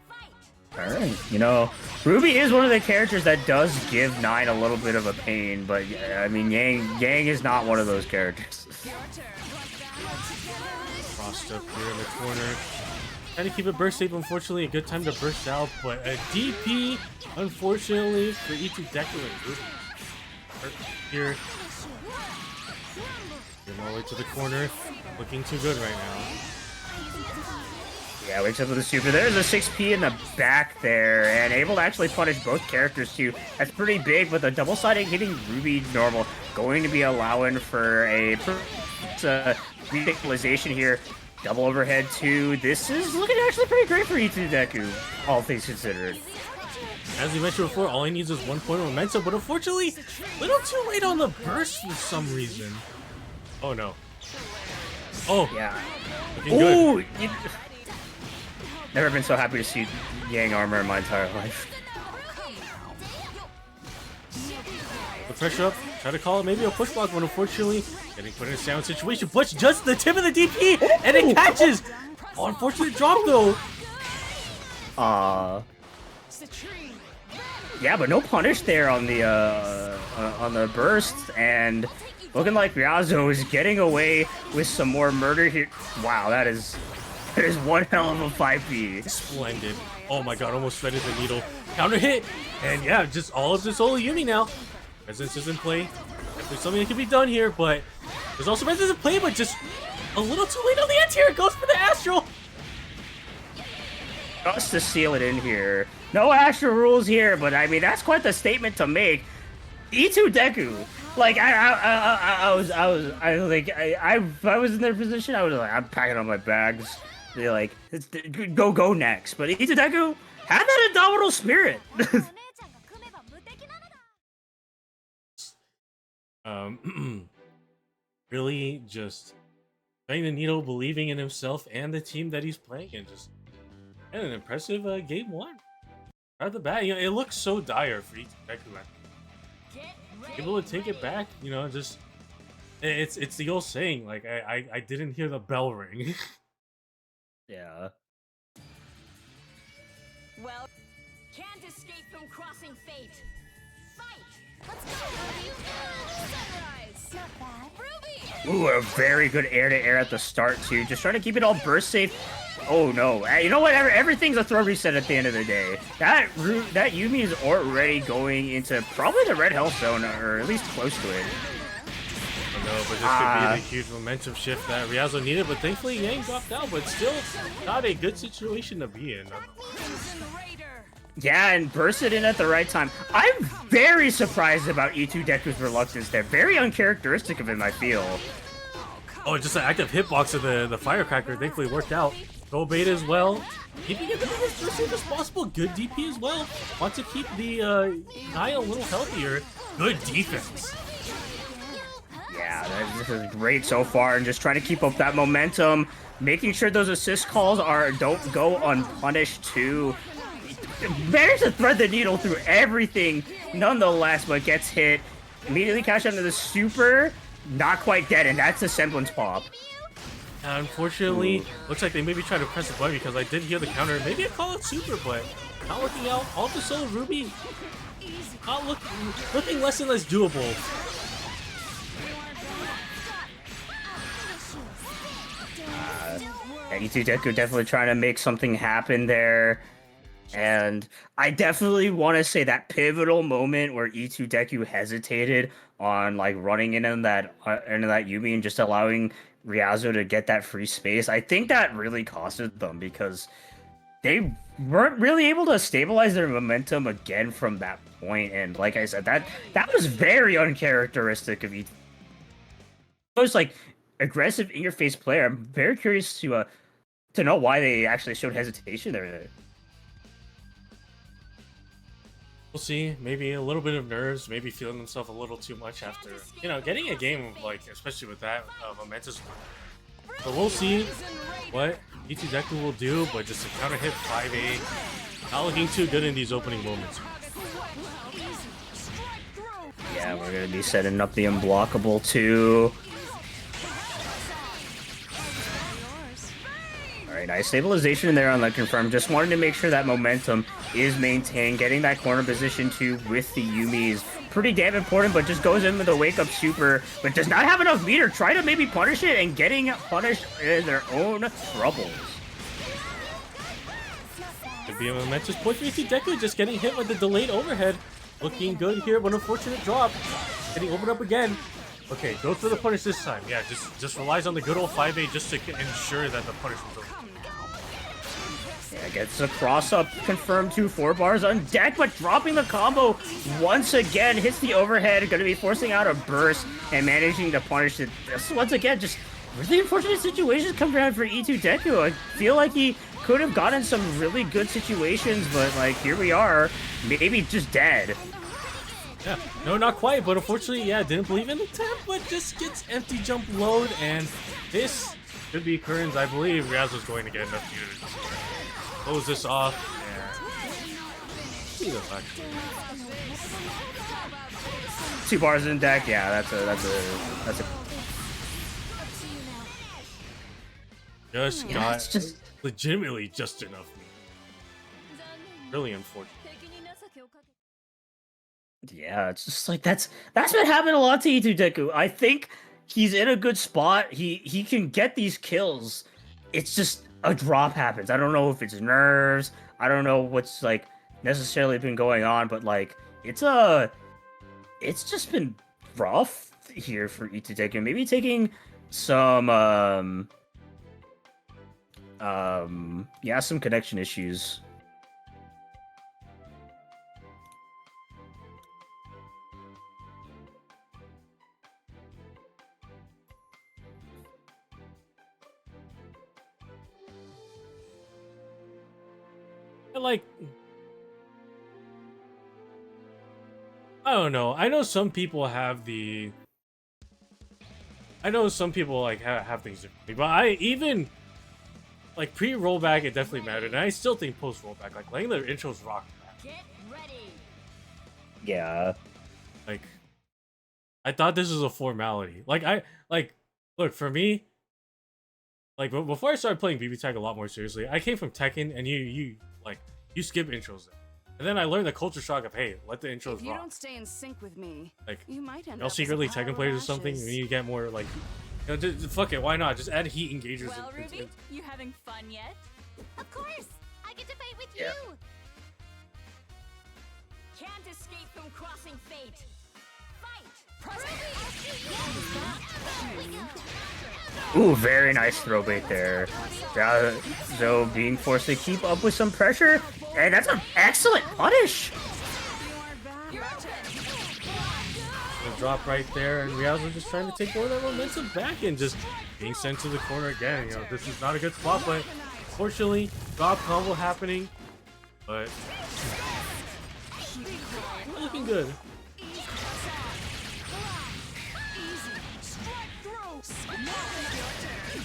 Fight. Alright, you know, Ruby is one of the characters that does give Nine a little bit of a pain, but yeah, I mean, Yang is not one of those characters. Crossed up here in the corner. Trying to keep it burst safe, unfortunately, a good time to burst out, but a DP, unfortunately, for E2 Deku and Ruby. Here. Getting all the way to the corner. Looking too good right now. Yeah, wakes up with a super. There's a 6P in the back there, and able to actually punish both characters too. That's pretty big, but the double-sided hitting Ruby normal going to be allowing for a ridiculization here. Double overhead too. This is looking actually pretty great for E2 Deku, all things considered. As we mentioned before, all he needs is 1 point of momentum, but unfortunately, a little too late on the burst for some reason. Oh no. Oh, Yeah. looking good. Ooh! Never been so happy to see Yang armor in my entire life. The pressure up, try to call it maybe a push block, but unfortunately, getting put in a sound situation. Push just the tip of the DP, and it catches! Oh, unfortunate drop though. Yeah, but no punish there on the burst, and looking like Ryazo is getting away with some more murder here. Wow, that is one hell of a 5P. Splendid. Oh my god, almost threaded the needle. Counter hit! And yeah, just all of this solo Yumi now. Resistance is in play. There's something that can be done here, but there's also resistance in play, but just a little too late on the end here. It goes for the Astral. Just to seal it in here. No Astral rules here, but I mean, that's quite the statement to make. E2 Deku. Like, if I was in their position, I was like, I'm packing up my bags. They're like, go next. But E2 Deku had that indomitable spirit. お姉ちゃんが組めば無敵なのだ。 Really just playing the needle, believing in himself and the team that he's playing, and just and an impressive game one. Right at the bat, you know, it looks so dire for each Deku. Able to take it back, you know, just it's the old saying, like I didn't hear the bell ring. Yeah. Well, can't escape from crossing fate. Fight. Let's go, Ruby. Sunrise. Not bad. Ruby. Ooh, a very good air-to-air at the start, too. Just trying to keep it all burst safe. Oh, no. You know what? Everything's a throw reset at the end of the day. That Yumi is already going into probably the red health zone, or at least close to it. I know, but this could be the huge momentum shift that Ryazo needed, but thankfully Yang dropped out, but still not a good situation to be in. Yeah, and bursted in at the right time. I'm very surprised about E2 Deku's reluctance there. Very uncharacteristic of him, I feel. Oh, just an active hitbox of the firecracker thankfully worked out. Go beta as well. Keeping it the biggest burst safe as possible. Good DP as well. Want to keep the guy a little healthier. Good defense. Yeah, this is great so far, and just trying to keep up that momentum, making sure those assist calls don't go unpunished too. Managed to thread the needle through everything, nonetheless, but gets hit. Immediately cash out into the super, not quite dead, and that's a semblance pop. Unfortunately, looks like they maybe tried to press the button because I did hear the counter. Maybe I call it super, but not working out. All the solo Ruby, not looking less and less doable. E2 Deku definitely trying to make something happen there. And I definitely want to say that pivotal moment where E2 Deku hesitated on like running into that Yumi and just allowing Ryazo to get that free space. I think that really costed them because they weren't really able to stabilize their momentum again from that point. And like I said, that was very uncharacteristic of E2. It was like aggressive in-your-face player. I'm very curious to know why they actually showed hesitation there. We'll see. Maybe a little bit of nerves, maybe feeling themselves a little too much after, you know, getting a game of, like, especially with that momentous. But we'll see what E2 Deku will do, but just a counter hit 5A. Not looking too good in these opening moments. Yeah, we're gonna be setting up the unblockable too. Alright, nice stabilization there on that confirm. Just wanted to make sure that momentum is maintained. Getting that corner position too with the Yumi is pretty damn important, but just goes in with a wake up super, but does not have enough meter. Try to maybe punish it and getting punished in their own troubles. Could be a momentous point for Deku, just getting hit with the delayed overhead. Looking good here, but unfortunate drop. Getting opened up again. Okay, goes for the punish this time. Yeah, just relies on the good old 5A just to ensure that the punish was over. Yeah, gets a cross-up confirmed to 4 bars on deck, but dropping the combo once again. Hits the overhead, going to be forcing out a burst and managing to punish it. This, once again, just really unfortunate situations come around for E2 Deku. I feel like he could have gotten some really good situations, but, like, here we are. Maybe just dead. Yeah, no, not quite, but unfortunately, yeah, didn't believe in the temp, but just gets empty jump load, and this could be Curran's, I believe. Riazo's going to get enough meter to close this off. Yeah. 2 bars in deck, yeah, that's a Just yeah, got it's just legitimately just enough meter. Really unfortunate. yeah, it's just like that's been happening a lot to E2 Deku. I think he's in a good spot. He can get these kills. It's just a drop happens. I don't know if it's nerves. I don't know what's like necessarily been going on, but like it's just been rough here for E2 Deku. Maybe taking some yeah, some connection issues. Like, I don't know. I know some people have the. I know some people like have things differently, but I even like pre-rollback it definitely mattered, and I still think post-rollback, like letting the intros rock. Get ready. Yeah. Like, I thought this was a formality. Like look for me. Like before I started playing BBTAG a lot more seriously, I came from Tekken, and you skip intros there. And then I learned the culture shock of, hey, let the intros If you rock. don't stay in sync with me, Like, you might end y'all up secretly as a pile Tekken of players or something, ashes. and you get more like, you know, just, fuck it, why not? Just add heat engagers. Well, Ruby, you having fun yet? Of course, I get to fight with Yeah. you. Can't escape from crossing fate. Fight. Ooh, very nice throw bait there. Zo being forced to keep up with some pressure, and that's an excellent punish. The drop right there, and Riazo just trying to take more of that momentum back and just being sent to the corner again. You know, this is not a good spot, but fortunately, drop combo happening, but not looking good.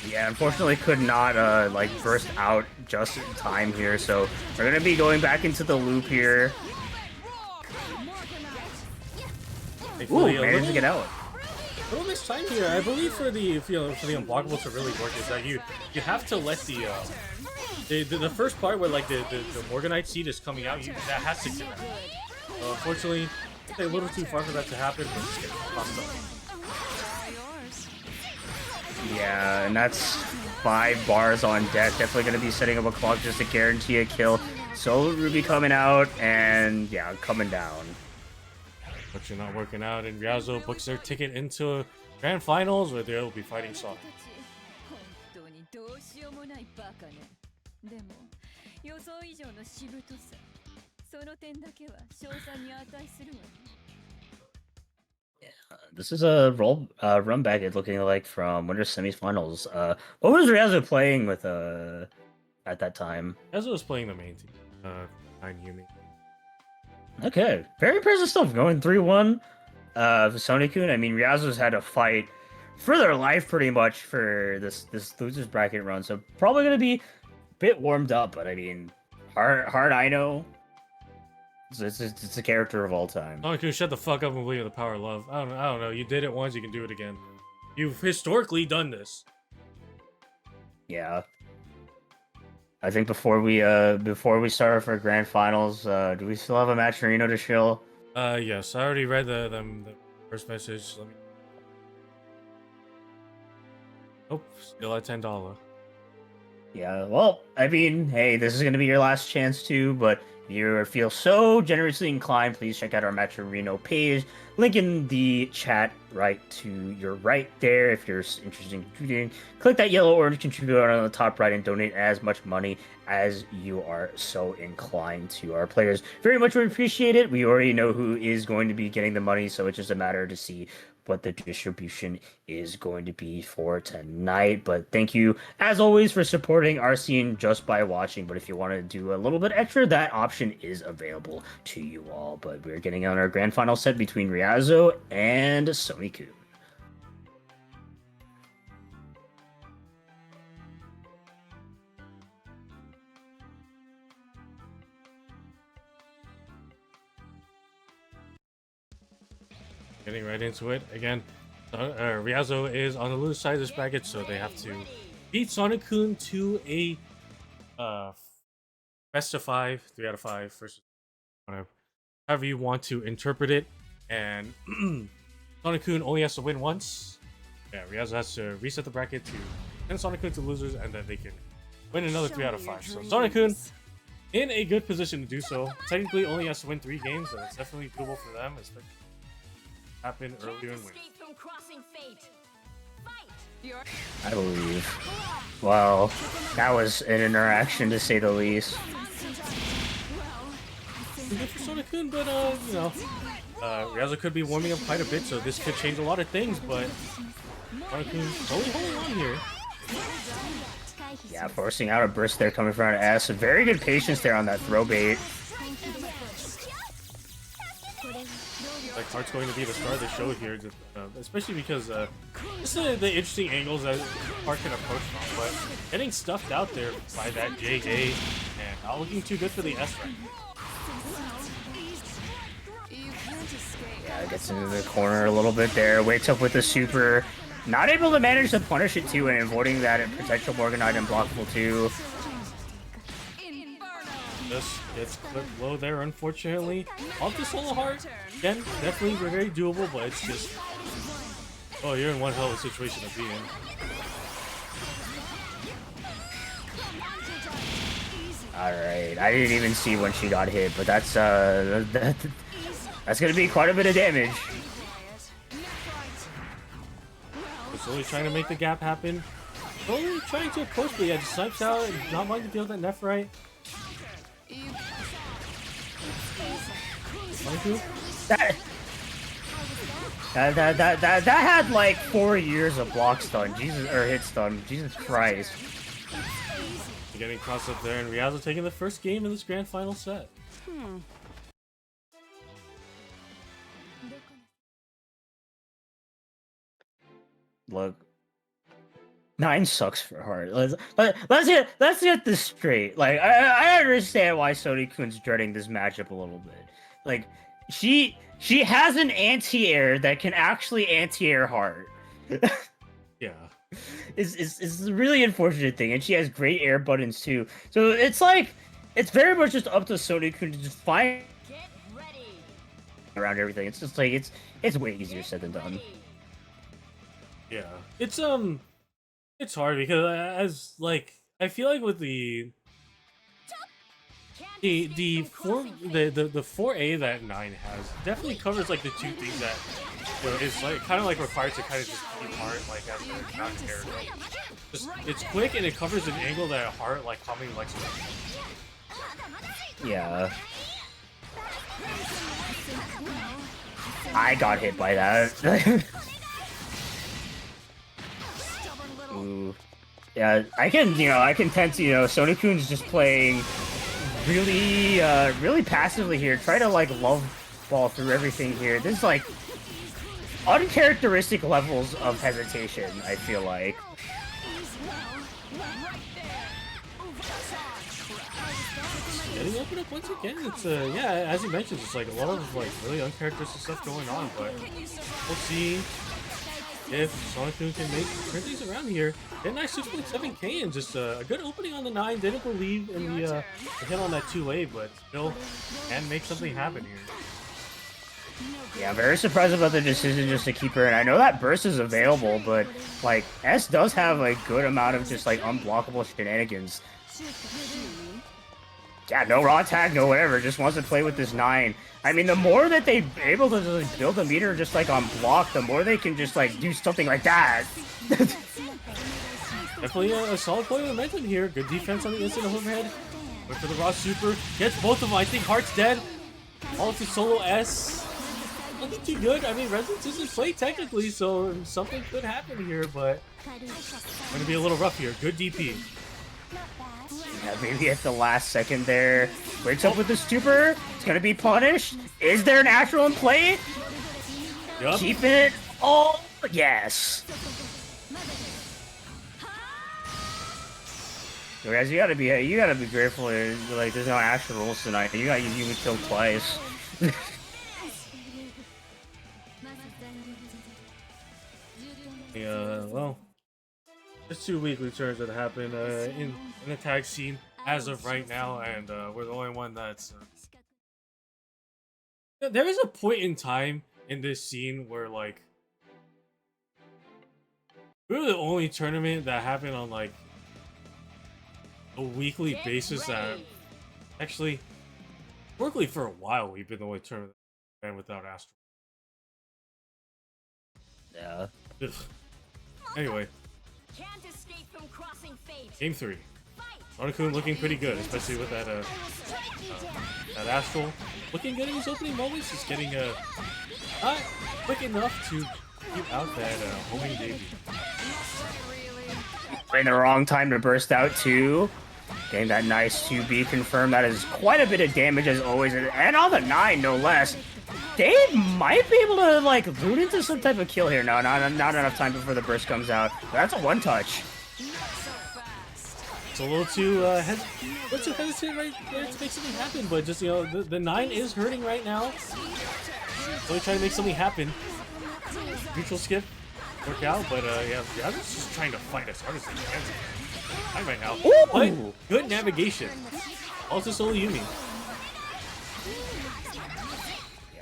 Yeah, unfortunately could not like burst out just in time here, so we're gonna be going back into the loop here. Ooh, Thankfully, managed to get out. A little missed time here. I believe for the unblockable to really work is that you have to let the first part where like the Morganite seed is coming out, that has to get out. Unfortunately, it's a little too far for that to happen. But just get tossed up. Yeah, and that's 5 bars on deck. Definitely going to be setting up a clock just to guarantee a kill. So Ruby coming out, and yeah, coming down. But you're not working out, and Riazo books their ticket into Grand Finals where they'll be fighting Soft. 本当にどうしようもないバカね。でも予想以上のしぶとさ。その点だけは賞賛に値するわね。This is a run back it looking like from Winter Semifinals. What was Riazo playing with at that time? Riazo was playing the main team, 9 Yumi. Okay, very impressive stuff. Going 3-1 for Sony-kun. I mean, Riazo's had to fight for their life pretty much for this losers bracket run, so probably gonna be a bit warmed up. But I mean, hard I know. It's a character of all time. Sonic-kun, shut the fuck up and believe in the power of love. I don't know. You did it once, you can do it again. You've historically done this. Yeah. I think before we start for grand finals, do we still have a match Reno to shill? Yes. I already read the first message. Let me. Oh, still at $10. Yeah, well, I mean, hey, this is going to be your last chance too, but if you feel so generously inclined, please check out our Match Reno page. Link in the chat right to your right there if you're interested in contributing. Click that yellow orange contributor on the top right and donate as much money as you are so inclined to. Our players very much would appreciate it. We already know who is going to be getting the money, so it's just a matter to see what the distribution is going to be for tonight. But thank you, as always, for supporting our scene just by watching. But if you want to do a little bit extra, that option is available to you all. But we're getting on our grand final set between Riazo and Sony-kun. Getting right into it again. Riazo is on the loser side of this bracket, so they have to beat Sonic-kun to a best of 5, 3 out of 5, first, however you want to interpret it. And Sonic-kun only has to win once. Yeah, Riazo has to reset the bracket to send Sonic-kun to losers, and then they can win another 3 out of 5. So Sonic-kun in a good position to do so. Technically, only has to win 3 games, and it's definitely doable for them, especially happen earlier and win. I believe. Well, that was an interaction to say the least. Good for Sonic-kun, but you know, Riazo could be warming up quite a bit, so this could change a lot of things. But Sonic-kun only holding on here. Yeah, forcing out a burst there coming from S. Very good patience there on that throw bait. Like Heart's going to be the star of the show here, just, especially because this is the interesting angles that Heart can approach from, but getting stuffed out there by that JA and not looking too good for the S right now. Yeah, gets into the corner a little bit there, waits up with the super, not able to manage to punish it too, and avoiding that potential Morgan item blockable too. Just gets clipped low there, unfortunately. Off the solo heart, again, definitely very doable, but it's just, oh, you're in one hell of a situation to be in. Alright, I didn't even see when she got hit, but that's gonna be quite a bit of damage. Slowly trying to make the gap happen. Slowly trying to approach, but yeah, just snipes out, not wanting to deal with that Nephrite. That had like 4 years of block stun, Jesus, or hit stun, Jesus Christ. Getting crossed up there, and Riazo taking the first game in this grand final set. Look, 9 sucks for Heart. Let's get this straight. Like, I understand why Sony-kun's dreading this matchup a little bit. Like, she has an anti-air that can actually anti-air Heart. Yeah. It's a really unfortunate thing, and she has great air buttons too. So it's like, it's very much just up to Sony-kun to just find around everything. It's just like, it's way easier said than done. Yeah, it's hard because as like I feel like with the 4A that 9 has definitely covers like the 2 things that, you know, is like kind of like required to kind of just keep Heart like as a not air. Just it's quick and it covers an angle that Heart like commonly likes to. Yeah. I got hit by that. Ooh. Yeah, I can sense, Sony-kun's just playing really, really passively here. Try to, like, love ball through everything here. This is, like, uncharacteristic levels of hesitation, I feel like. Getting opened up once again. It's yeah, as you mentioned, it's like a lot of like really uncharacteristic stuff going on, but we'll see if Sonic-kun can turn things around here. Get a nice 6.7k and just a good opening on the 9. Didn't believe in the hit on that 2A, but still can make something happen here. Yeah, I'm very surprised about the decision just to keep her in. I know that burst is available, but like S does have a good amount of just like unblockable shenanigans. Yeah, no raw tag, no whatever. Just wants to play with this 9. I mean, the more that they're able to just build a meter just like on block, the more they can just like do something like that. Definitely a solid point of momentum here. Good defense on the instant overhead. Went for the raw super. Gets both of them. I think Heart's dead. All to solo S. Nothing too good. I mean, Resonance isn't played technically, so something could happen here, but going to be a little rough here. Good DP. Yeah, maybe at the last second there. Wakes up with the super. It's gonna be punished. Is there an actual in play? Yup. Keeping it. Oh, yes. So guys, you gotta be grateful. Like, there's no actual rules tonight. You got Yumi killed twice. Yeah, well, there's 2 weekly turns that happen in the tag scene as of right now, and we're the only one that's. There is a point in time in this scene where like we were the only tournament that happened on like a weekly basis that actually historically for a while we've been the only tournament that ran without Astral. Yeah. Ugh. Anyway, Can't escape from crossing fate. game 3. Sonic-kun looking pretty good, especially with that that Astral looking good in his opening moments. Just getting not quick enough to keep out that homing debut. In the wrong time to burst out too. Getting that nice 2B confirmed. That is quite a bit of damage as always, and on the 9 no less. They might be able to like root into some type of kill here. No, not enough time before the burst comes out. But that's a 1-touch. It's a little too hesitant right there to make something happen, but just, you know, the 9 is hurting right now. So we try to make something happen. Neutral skip work out, but yeah, I'm just trying to fight as hard as they can right now. Ooh. But good navigation. Also solo Yumi.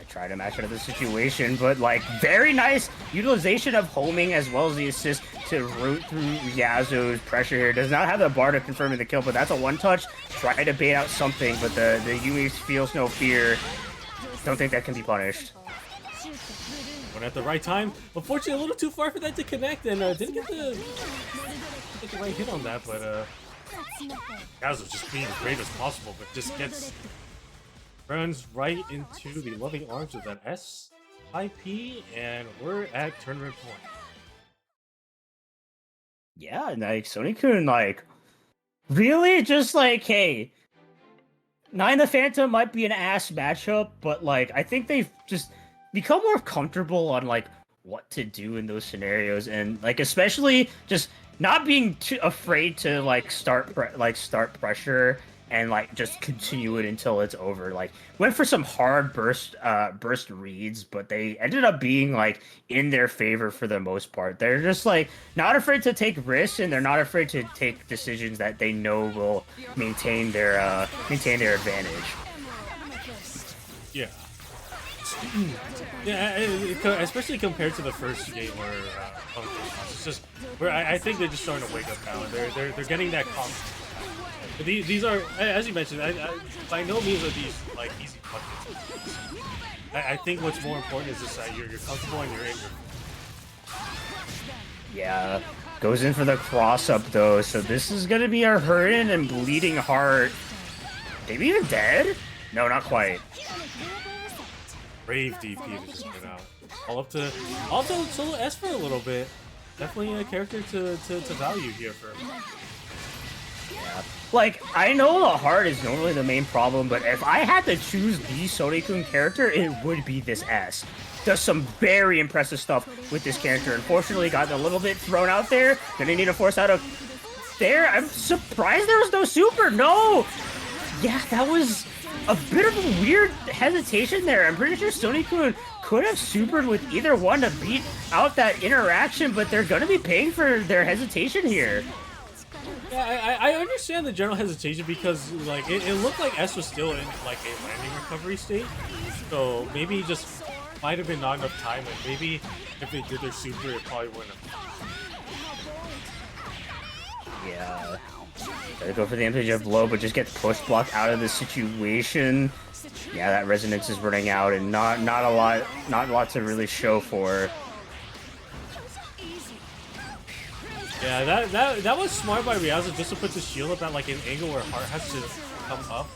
Try to match out of the situation, but like very nice utilization of homing as well as the assist to root through Yasuo's pressure here. Does not have the bar to confirm the kill, but that's a 1-touch. Try to bait out something, but the Yumi feels no fear. Don't think that can be punished. Went at the right time. Unfortunately, a little too far for that to connect, and didn't get the right hit on that, but Yasuo just being as brave as possible, but just runs right into the loving arms of that SIP, and we're at tournament point. Yeah, like Sonic-kun, like really just like, hey, 9 the Phantom might be an ass matchup, but like I think they've just become more comfortable on like what to do in those scenarios, and like especially just not being too afraid to like start pressure and like just continue it until it's over. Like went for some hard burst reads, but they ended up being like in their favor for the most part. They're just like not afraid to take risks, and they're not afraid to take decisions that they know will maintain their advantage. Yeah. Yeah, especially compared to the first game where it's just where I think they're just starting to wake up now. They're getting that confidence. These are, as you mentioned, by no means are these like easy punches. I think what's more important is just that you're comfortable and you're in. Yeah, goes in for the cross up though, so this is gonna be a hurting and bleeding heart. Maybe even dead? No, not quite. Brave DP to just put out. All up to also solo S for a little bit. Definitely a character to value here for him. Yeah. Like, I know the heart is normally the main problem, but if I had to choose the Sonic-kun character, it would be this S. Does some very impressive stuff with this character. Unfortunately, got a little bit thrown out there. Gonna need to force out a... There, I'm surprised there was no super. No! Yeah, that was a bit of a weird hesitation there. I'm pretty sure Sony-kun could have supered with either one to beat out that interaction, but they're gonna be paying for their hesitation here. Yeah, I understand the general hesitation because like it looked like S was still in like a landing recovery state, so maybe it just might have been not enough time, and maybe if they did their super, it probably wouldn't have. Yeah. Gotta go for the MPJ blow, but just gets push blocked out of the situation. Yeah, that resonance is running out, and not a lot to really show for. Yeah, that was smart by Ryaza just to put the shield up at like an angle where Heart has to come up,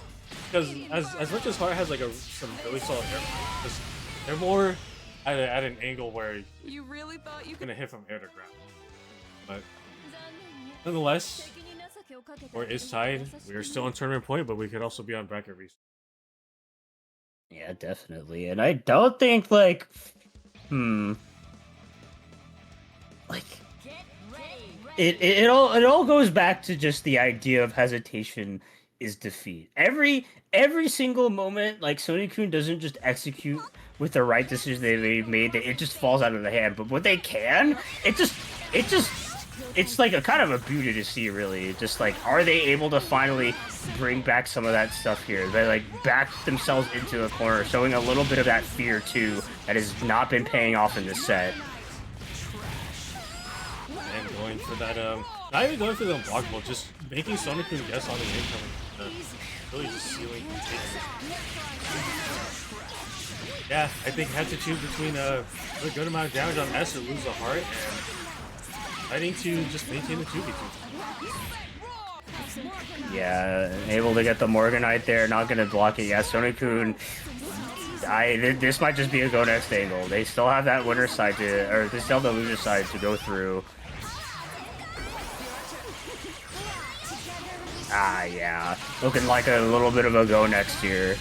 because as much as Heart has like some really solid air, just they're more at an angle where You really thought you gonna hit from air to ground. But nonetheless, or is tied. We are still on tournament point, but we could also be on bracket reset. Yeah, definitely. And I don't think like like it all goes back to just the idea of hesitation is defeat. Every single moment, like Sony-kun doesn't just execute with the right decision they made, that it just falls out of the hand. But when they can, it's like a kind of a beauty to see, really. Just like, are they able to finally bring back some of that stuff here? They like back themselves into a corner, showing a little bit of that fear too that has not been paying off in this set. And going for that, not even going for the unblockable, just making Sonic-kun guess on the incoming. Really just sealing and taking it. Yeah, I think had to choose between a good amount of damage on S or lose a heart, and fighting to just maintain the 2v2. Yeah, able to get the Morganite there, not gonna block it. Yeah, Sony-kun. This might just be a go next angle. They still have that winner side to, or they still have the loser side to go through. Ah, yeah. Looking like a little bit of a go next here.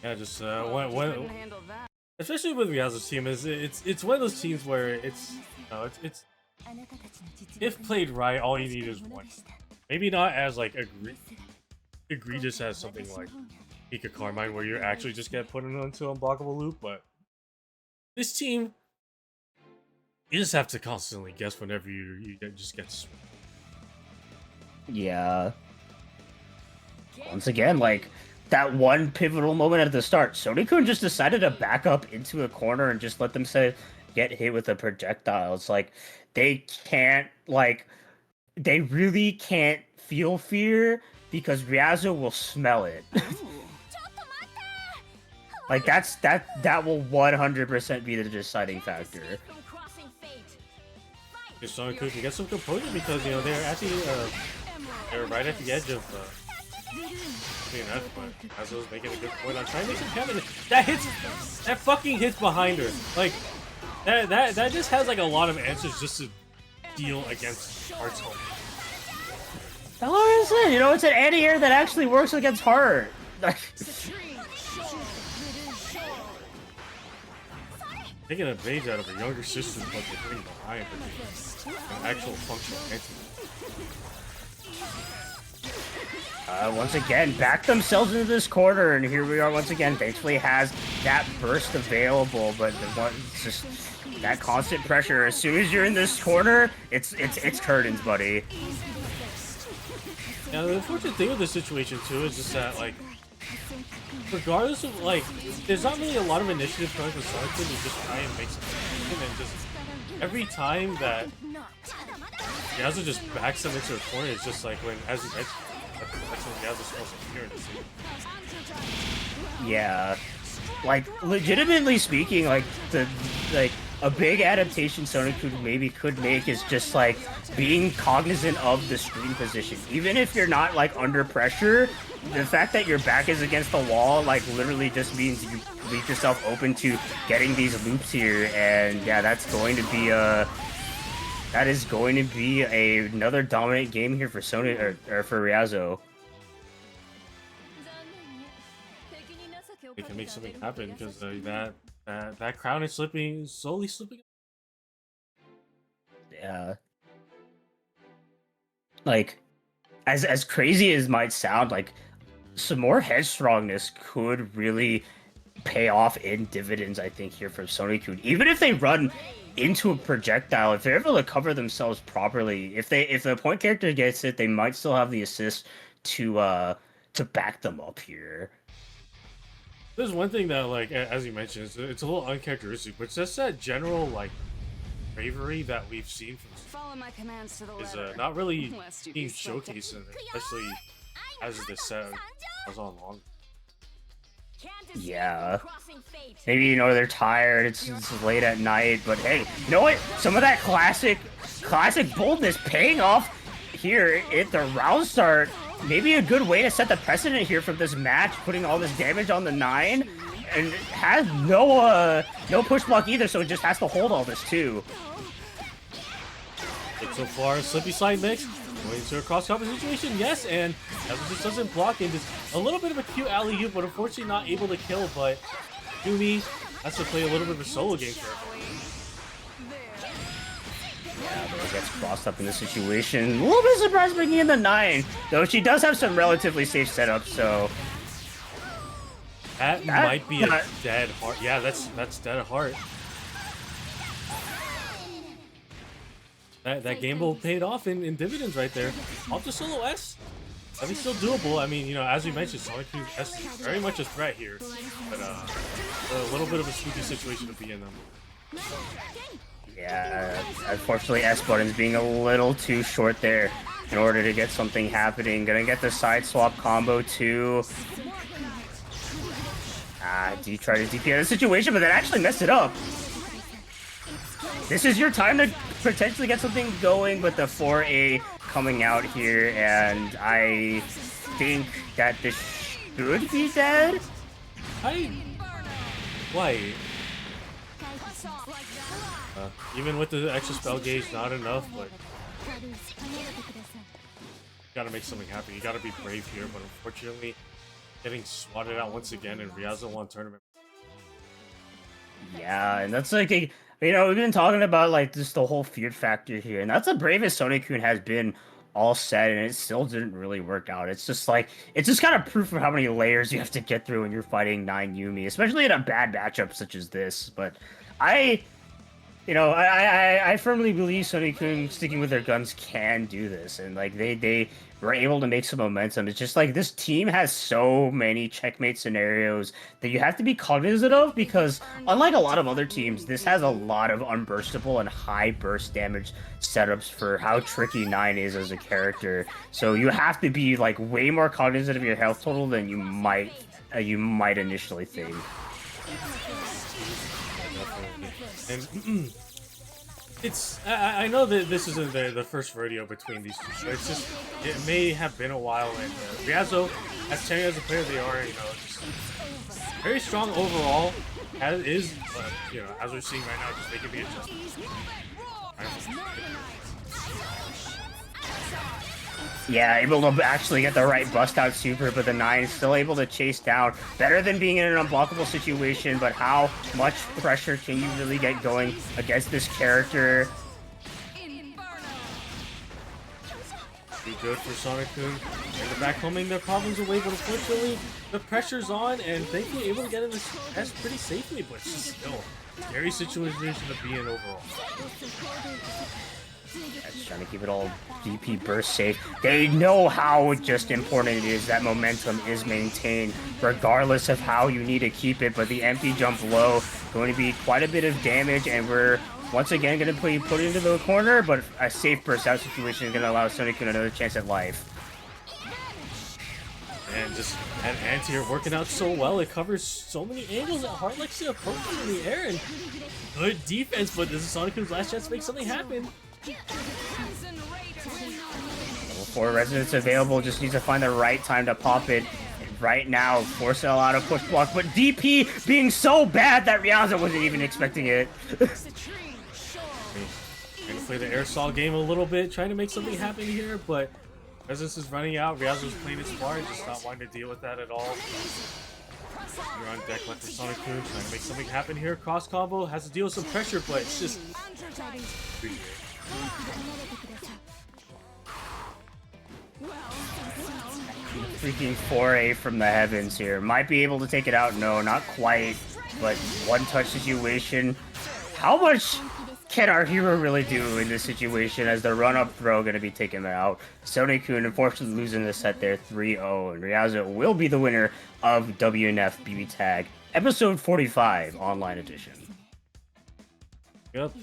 Yeah, just especially with Ryaza's team, it's one of those teams where it's if played right, all you need is one. Maybe not as like egregious as something like Pika Carmine, where you actually just get put into an unblockable loop, but this team, you just have to constantly guess whenever you just get. Yeah. Once again, like, that one pivotal moment at the start, Sony-kun just decided to back up into a corner and just let them get hit with a projectile. It's like, they can't, like, they really can't feel fear because Ryazo will smell it. Like, that will 100% be the deciding factor. If Sonic-kun can get some composure, because, you know, they're right at the edge of WNF, but Azo's making a good point on trying to make some cabinet. That fucking hits behind her. Like, that just has like a lot of answers just to deal against Heart's home. That's what I said, you know, it's an anti-air that actually works against Heart. Taking a page out of her younger sister's but they're putting behind her an actual functional entity. Once again, back themselves into this corner, and here we are once again. Thankfully, has that burst available, but it's just that constant pressure. As soon as you're in this corner, it's curtains, buddy. Now, the unfortunate thing with this situation too is just that, like, regardless of, like, there's not really a lot of initiative coming from Sonic-kun to just try and make something, and just every time that Ryaza just backs them into a corner, it's just like when as you mentioned, that's when Ryaza smells appearance. Yeah, like, legitimately speaking, like a big adaptation Sonic-kun maybe could make is just like being cognizant of the screen position. Even if you're not like under pressure, the fact that your back is against the wall like literally just means you leave yourself open to getting these loops here, and yeah, that's going to be another dominant game here for Sony or for Ryazo. They can make something happen because that crown is slowly slipping. Yeah. Like, as crazy as it might sound, like some more headstrongness could really pay off in dividends, I think, here from Sonic-kun. Even if they run into a projectile, if they're able to cover themselves properly, if the point character gets it, they might still have the assist to back them up here. There's one thing that, like, as you mentioned, it's a little uncharacteristic, but just that general, like, bravery that we've seen from Follow my commands to the is letter. not really Lest you being be swept showcased in it, especially as this set goes on long. Can't escape Yeah. from crossing fate. Maybe, you know, they're tired, it's late at night, but hey, you know what? Some of that classic boldness paying off here at the round start. Maybe a good way to set the precedent here from this match, putting all this damage on the 9, and has no push block either, so it just has to hold all this too. But so far, Slippy Slide mix, going into a cross-cover situation, yes, and as it just doesn't block it, just a little bit of a cute alley-oop, but unfortunately not able to kill, but Yumi has to play a little bit of a solo game for her. Yeah, but it gets crossed up in this situation. A little bit surprised bringing in the 9, though she does have some relatively safe setups, so... That might be a dead heart. Yeah, that's dead heart. That gamble paid off in dividends right there. Off to solo S. I mean, still doable. I mean, you know, as we mentioned, Sonic S is very much a threat here, but a little bit of a spooky situation to be in them. Yeah, unfortunately S button's being a little too short there in order to get something happening. Gonna get the side swap combo too. Do you try to DP out of the situation, but then actually messed it up. This is your time to potentially get something going, but the 4A coming out here, and I think that this should be dead. Why? Even with the extra spell gauge, not enough, but gotta make something happen. You gotta be brave here, but unfortunately, getting swatted out once again in Ryazo 1 tournament. Yeah, and that's like a, you know, we've been talking about like just the whole fear factor here, and that's the bravest Sonic-kun has been all set, and it still didn't really work out. It's just like, it's just kind of proof of how many layers you have to get through when you're fighting 9 Yumi, especially in a bad matchup such as this. But I firmly believe Sonic-kun sticking with their guns can do this, and like they were able to make some momentum. It's just like this team has so many checkmate scenarios that you have to be cognizant of, because unlike a lot of other teams, this has a lot of unburstable and high burst damage setups for how tricky 9 is as a character. So you have to be like way more cognizant of your health total than you might initially think. And it's, I know that this isn't the first rodeo between these two, but it's just, it may have been a while, and Ryazo, as tenured as a player they are, you know, just very strong overall, as is, but, you know, as we're seeing right now, just making the adjustments. Yeah, able to actually get the right bust out super, but the 9 is still able to chase down. Better than being in an unblockable situation, but how much pressure can you really get going against this character? Be good for Sonic-kun. And the back homing their problems away, but unfortunately, the pressure's on, and thankfully able to get in this test pretty safely, but it's just still a scary situation to be in overall. That's trying to keep it all DP burst safe. They know how just important it is that momentum is maintained, regardless of how you need to keep it. But the empty jump low going to be quite a bit of damage, and we're once again going to be put into the corner. But a safe burst out situation is going to allow Sonic-kun another chance at life. And just an anti-air working out so well. It covers so many angles that Heart likes to approach in the air, and good defense. But this is Sonic-kun's last chance to make something happen. Level 4 resonance available, just needs to find the right time to pop it. And right now, force it out of push block, but DP being so bad that Ryazo wasn't even expecting it. Trying to play the airsoft game a little bit, trying to make something happen here, but resonance is running out. Ryazo's playing his part, just not wanting to deal with that at all. You're on deck left for Sonic-kun, trying to make something happen here. Cross combo, has to deal with some pressure, but it's just... Freaking foray from the heavens here. Might be able to take it out. No, not quite. But one touch situation. How much can our hero really do in this situation as the run-up throw going to be taken out? Sony-kun unfortunately losing the set there 3-0. And Ryazo will be the winner of WNF BBTAG episode 45 online edition. Yep.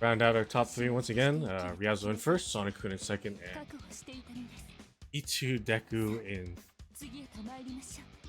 Round out our top 3 once again. Ryazo in first, Sonic-kun in second, and E2 Deku in